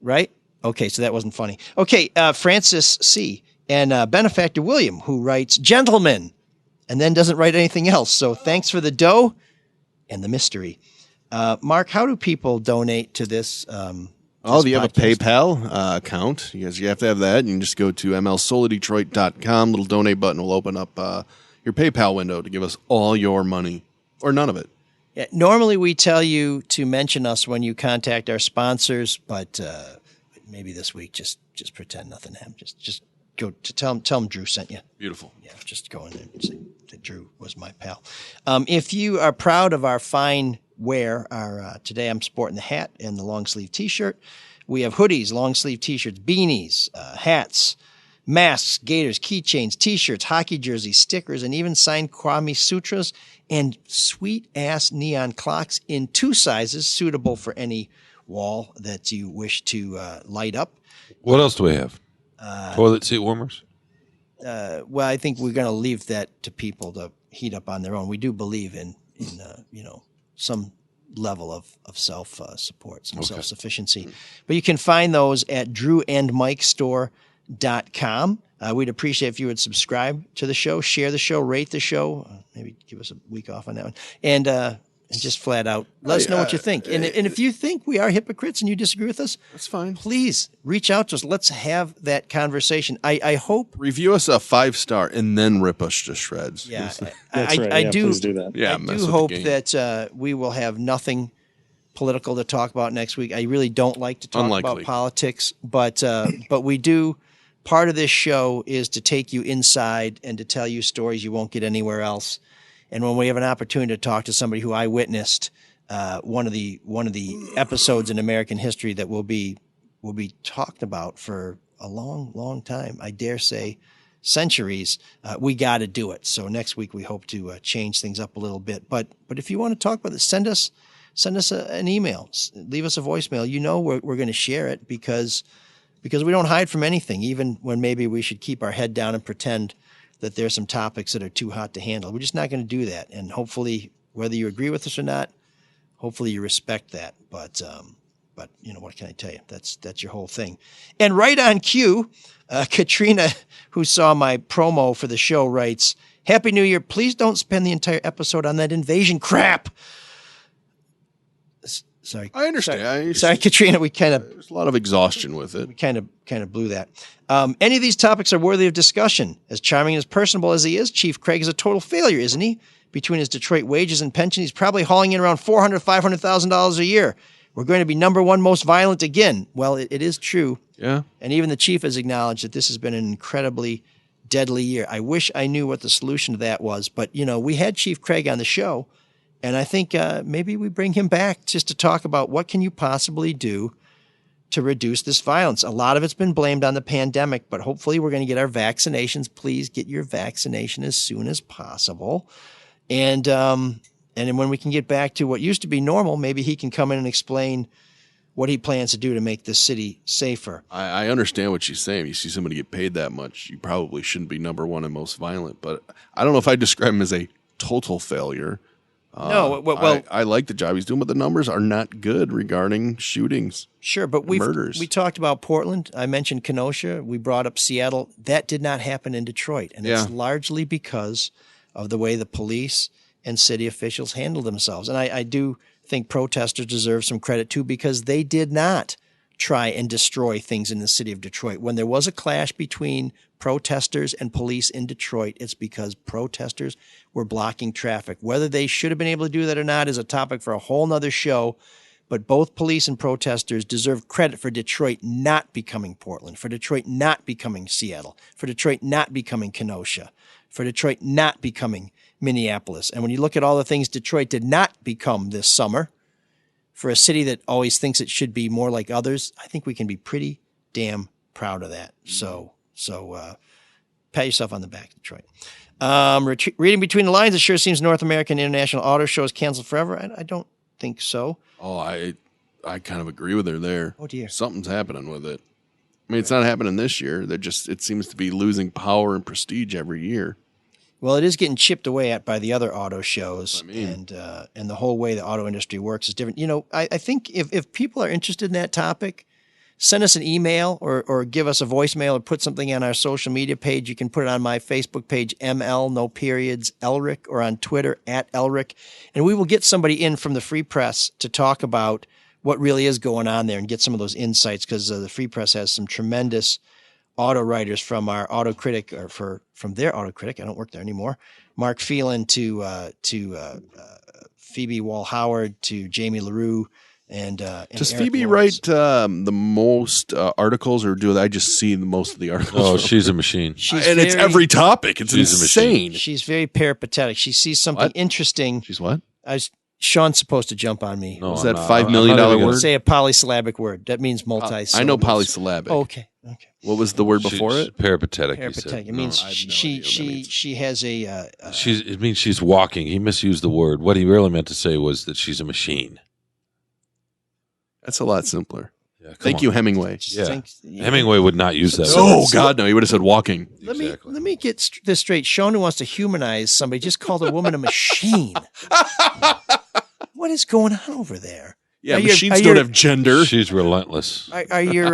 right? Okay, so that wasn't funny. Okay, Francis C. and Benefactor William, who writes, "Gentlemen," and then doesn't write anything else. So thanks for the dough and the mystery. Mark, how do people donate to this? Do you have a PayPal account? You have to have that. You can just go to mlsolodetroit.com. Little donate button will open up your PayPal window to give us all your money or none of it. Yeah, normally we tell you to mention us when you contact our sponsors, but maybe this week just pretend nothing happened. Just go to tell them Drew sent you. Beautiful. Yeah, just go in there and say that Drew was my pal. If you are proud of our fine wear, today I'm sporting the hat and the long sleeve T-shirt. We have hoodies, long sleeve t-shirts, beanies, hats, masks, gaiters, keychains, t-shirts, hockey jerseys, stickers, and even signed Kwame Sutras and sweet-ass neon clocks in 2 sizes, suitable for any wall that you wish to light up. What else do we have? Toilet seat warmers? Well, I think we're going to leave that to people to heat up on their own. We do believe in some level of self-support, some self-sufficiency. But you can find those at drewandmikestore.com. We'd appreciate if you would subscribe to the show, share the show, rate the show, maybe give us a week off on that one, and just flat out let us know what you think. And if you think we are hypocrites and you disagree with us, that's fine. Please reach out to us. Let's have that conversation. I hope review us a 5-star and then rip us to shreds. Yeah, That's right. I do. Please do that. Yeah, I do hope that we will have nothing political to talk about next week. I really don't like to talk about politics, but we do. Part of this show is to take you inside and to tell you stories you won't get anywhere else. And when we have an opportunity to talk to somebody who I witnessed one of the episodes in American history that will be talked about for a long, long time, I dare say centuries, we got to do it. So next week we hope to change things up a little bit. But if you want to talk about it, send us an email, leave us a voicemail. We're going to share it because we don't hide from anything, even when maybe we should keep our head down and pretend that there's some topics that are too hot to handle. We're just not going to do that. And hopefully, whether you agree with us or not, hopefully you respect that. But what can I tell you? That's your whole thing. And right on cue, Katrina, who saw my promo for the show, writes, "Happy New Year. Please don't spend the entire episode on that invasion crap." Sorry. I understand. Sorry, Katrina. There's a lot of exhaustion with it. We kind of blew that. Any of these topics are worthy of discussion. As charming and as personable as he is, Chief Craig is a total failure, isn't he? Between his Detroit wages and pension, he's probably hauling in around $400,000, $500,000 a year. We're going to be number one most violent again. Well, it is true. Yeah. And even the chief has acknowledged that this has been an incredibly deadly year. I wish I knew what the solution to that was, but we had Chief Craig on the show. And I think maybe we bring him back just to talk about what can you possibly do to reduce this violence. A lot of it's been blamed on the pandemic, but hopefully we're going to get our vaccinations. Please get your vaccination as soon as possible. And then when we can get back to what used to be normal, maybe he can come in and explain what he plans to do to make this city safer. I understand what she's saying. You see somebody get paid that much, you probably shouldn't be number one and most violent. But I don't know if I'd describe him as a total failure. No, well, I like the job he's doing, but the numbers are not good regarding shootings. Sure, but murders. We talked about Portland. I mentioned Kenosha. We brought up Seattle. That did not happen in Detroit, and it's largely because of the way the police and city officials handle themselves. And I do think protesters deserve some credit too, because they did not try and destroy things in the city of Detroit. When there was a clash between protesters and police in Detroit, it's because protesters were blocking traffic. Whether they should have been able to do that or not is a topic for a whole nother show. But both police and protesters deserve credit for Detroit not becoming Portland, for Detroit not becoming Seattle, for Detroit not becoming Kenosha, for Detroit not becoming Minneapolis. And when you look at all the things Detroit did not become this summer, for a city that always thinks it should be more like others, I think we can be pretty damn proud of that. So pat yourself on the back, Detroit. Reading between the lines, it sure seems North American International Auto Show is canceled forever. I don't think so. Oh, I kind of agree with her there. Oh, dear. Something's happening with it. I mean, it's not happening this year. It seems to be losing power and prestige every year. Well, it is getting chipped away at by the other auto shows, and the whole way the auto industry works is different. I think if people are interested in that topic, send us an email or give us a voicemail or put something on our social media page. You can put it on my Facebook page, ML, no periods, Elric, or on Twitter, @Elric, and we will get somebody in from the Free Press to talk about what really is going on there and get some of those insights, because the Free Press has some tremendous auto writers, from our auto critic, or from their auto critic. I don't work there anymore. Mark Phelan to Phoebe Wall-Howard to Jamie LaRue and does Eric Phoebe Lawrence. write the most articles, or do I just see the most of the articles? Oh, she's a machine. It's every topic. It's insane. She's very peripatetic. She sees something interesting. She's what? Sean's supposed to jump on me. No, Was I'm that not. $5 million I'm not even word? Say a polysyllabic word. That means multi. I know polysyllabic. Oh, okay. What was the word before She's it? Peripatetic. He Peripatetic. said. It means I have no idea what that means. she has a. It means she's walking. He misused the word. What he really meant to say was that she's a machine. That's a lot simpler. Yeah, Thank you, Hemingway. Yeah. Hemingway would not use that. Oh, word. God, no. He would have said walking. Let me get this straight. Sean, who wants to humanize somebody, just called a woman a machine. What is going on over there? Yeah, machines don't have gender. She's relentless. Are your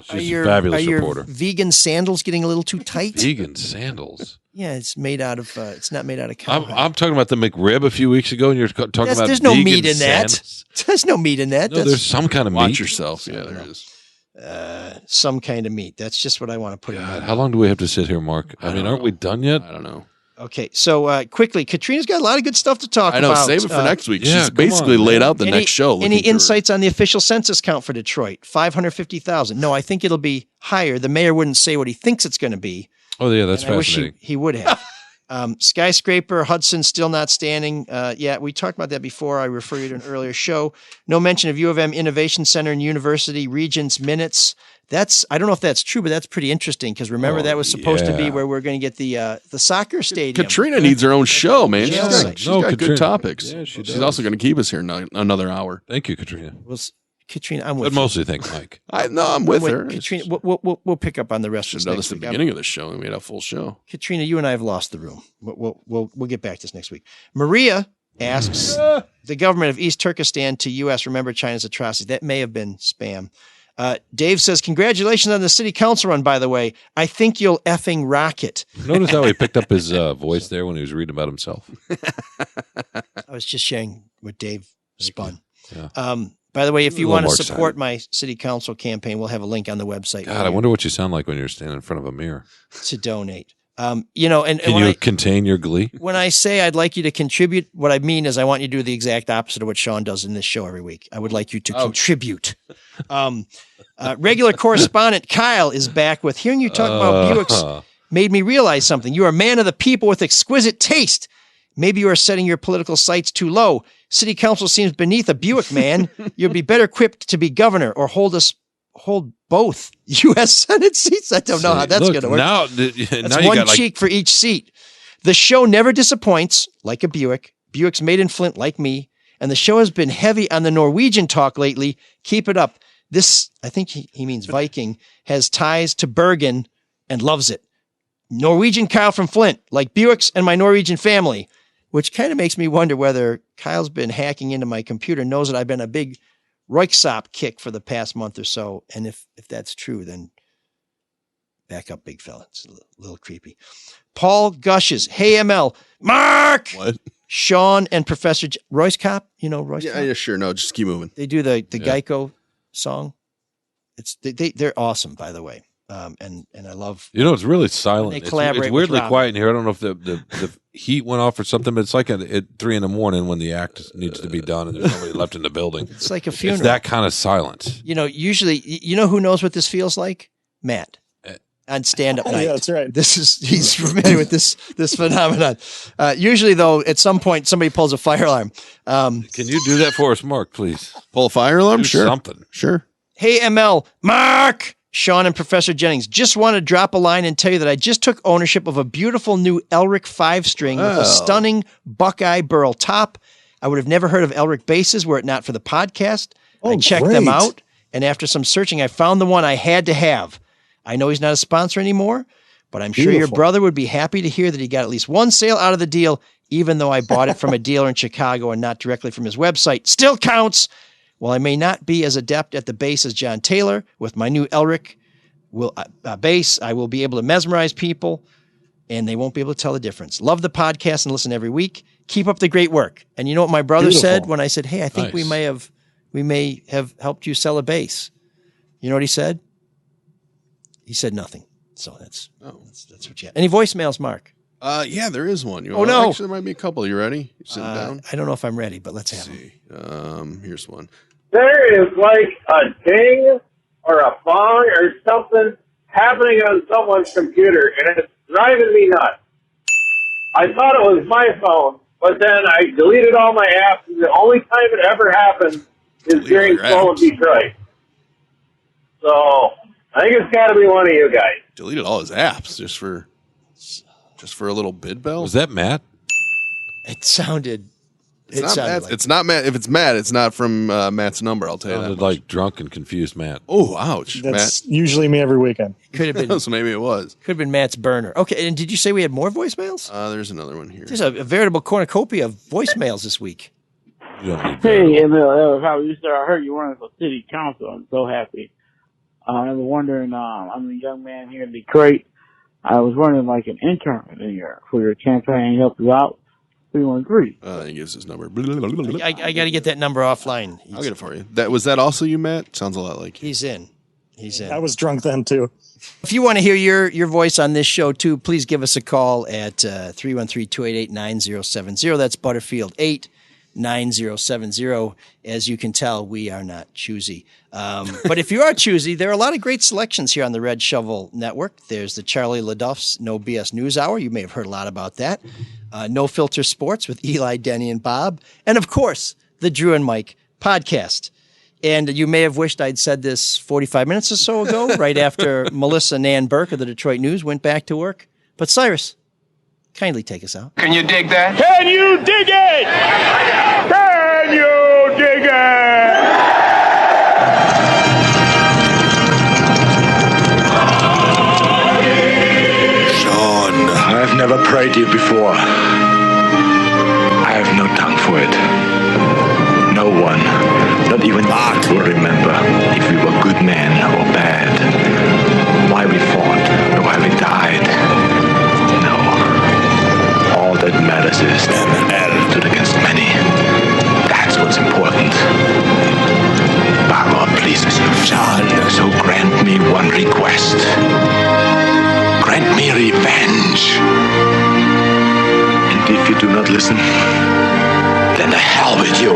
She's a fabulous are your reporter. vegan sandals getting a little too tight? Vegan sandals. Yeah, it's made out of. It's not made out of cow. I'm talking about the McRib a few weeks ago, and you're talking about there's no vegan meat in sandals. that. There's no meat in that. No, there's some kind of meat. Watch yourself. Yeah, there is. Some kind of meat. That's just what I want to put in. God, how long do we have to sit here, Mark? I mean, aren't we done yet? I don't know. Okay, so quickly, Katrina's got a lot of good stuff to talk I know. about. Save it for next week. yeah, She's come basically on, laid man. out the next show. Any looking for- insights on the official census count for Detroit? 550,000. No, I think it'll be higher. The mayor wouldn't say what he thinks it's going to be. Oh, yeah, that's And I wish fascinating. he would have. Skyscraper, Hudson still not standing. Yeah, we talked about that before. I refer you to an earlier show. No mention of U of M Innovation Center and University Regents minutes. I don't know if that's true, but that's pretty interesting because remember that was supposed to be where we're going to get the soccer stadium. Katrina needs her own show, man. Yeah. She's got Katrina. good topics. Yeah, she She's does. also going to keep us here another hour. Thank you, Katrina. Well, Katrina, I'm with But you. mostly thank Mike. I'm with her. Katrina, we'll pick up on the rest of Should this have done next this at the week. beginning of the show, and we had a full show. Katrina, you and I have lost the room. We'll get back to this next week. Maria asks the government of East Turkestan to U.S. remember China's atrocities. That may have been spam. Dave says, congratulations on the city council run, by the way. I think you'll effing rock it. Notice how he picked up his voice there when he was reading about himself. I was just sharing what Dave spun. Yeah. By the way, if you A little want to more support excited. my city council campaign, we'll have a link on the website God, I wonder what you sound like when you're standing in front of a mirror. to donate. You know, and Can when you I, contain your glee? when I say I'd like you to contribute, what I mean is I want you to do the exact opposite of what Sean does in this show every week. I would like you to contribute. Regular correspondent Kyle is back with hearing you talk about Buicks made me realize something. You are a man of the people with exquisite taste. Maybe you are setting your political sights too low. City council seems beneath a Buick man. You'd be better equipped to be governor or hold both U.S. Senate seats. I don't know how that's going to work. Now, That's now you one got cheek for each seat. The show never disappoints, like a Buick. Buick's made in Flint, like me. And the show has been heavy on the Norwegian talk lately. Keep it up. This, I think he means Viking, has ties to Bergen and loves it. Norwegian Kyle from Flint, like Buicks and my Norwegian family, which kind of makes me wonder whether Kyle's been hacking into my computer, knows that I've been a big Royksop kick for the past month or so. And if that's true, then back up, big fella. It's a little creepy. Paul gushes. Hey, ML. Mark! What? Sean and Professor Royce Cop. You know Royce Cop? Yeah, sure. No, just keep moving. They do the Geico song. They're awesome, by the way. And I love. You know, it's really silent. They It's collaborate with weirdly Robin. quiet in here. I don't know if the heat went off or something, but it's like at 3 a.m. when the act needs to be done and there's nobody left in the building. It's like a funeral. It's that kind of silence. You know, usually, you know who knows what this feels like? Matt. On stand-up night. Yeah, that's right. He's familiar with this phenomenon. Usually, though, at some point, somebody pulls a fire alarm. Can you do that for us, Mark, please? Pull a fire alarm? Do Sure. something. Sure. Hey, ML, Mark, Sean, and Professor Jennings. Just want to drop a line and tell you that I just took ownership of a beautiful new Elric 5-string with a stunning Buckeye Burl top. I would have never heard of Elric basses were it not for the podcast. I checked them great. out, and after some searching, I found the one I had to have. I know he's not a sponsor anymore, but I'm sure your Beautiful. brother would be happy to hear that he got at least one sale out of the deal, even though I bought it from a dealer in Chicago and not directly from his website. Still counts. While I may not be as adept at the bass as John Taylor, with my new Elric bass, I will be able to mesmerize people, and they won't be able to tell the difference. Love the podcast and listen every week. Keep up the great work. And you know what my brother said when I said, "Hey, I think we may have helped you sell a bass." You know what he said? He said nothing. So that's what you have. Any voicemails, Mark? Yeah, there is one. Oh, no. Actually, there might be a couple. You ready? You sitting down? I don't know if I'm ready, but let's have them. Here's one. There is like a ding or a bong or something happening on someone's computer, and it's driving me nuts. I thought it was my phone, but then I deleted all my apps, and the only time it ever happened is during Soul of Detroit. So I think it's got to be one of you guys. Deleted all his apps just for a little bid bell. Was that Matt? It sounded. It's not Matt. If it's Matt, it's not from Matt's number. I'll tell you that. Sounded like drunk and confused Matt. Oh, ouch! That's usually me every weekend. Could have been. So maybe it was. Could have been Matt's burner. Okay, and did you say we had more voicemails? There's another one here. There's a veritable cornucopia of voicemails this week. Hey, Emil, how are you, sir? I heard you running for city council. I'm so happy. I was wondering, I'm a young man here in Detroit. I was wondering, like, an intern for your campaign help you out. 313. He gives his number. I got to get that number offline. I'll get it for you. Was that also you, Matt? Sounds a lot like you. He's in. I was drunk then, too. If you want to hear your voice on this show, too, please give us a call at 313-288-9070. That's Butterfield 89070. As you can tell, we are not choosy. But if you are choosy, there are a lot of great selections here on the Red Shovel Network. There's the Charlie LaDuff's No BS News Hour. You may have heard a lot about that. No Filter Sports with Eli, Denny, and Bob. And, of course, the Drew and Mike podcast. And you may have wished I'd said this 45 minutes or so ago, right after Melissa Nan Burke of the Detroit News went back to work. But Cyrus, kindly take us out. Can you dig that? Can you dig it? Can you dig it? Sean, I've never prayed to you before. I have no tongue for it. No one, not even God, will remember if we were good men or bad, why we fought or why we died. No. All that matters is that L stood against many. That's what's important. Baba pleases you, John, so grant me one request. Grant me revenge. And if you do not listen, then the hell with you.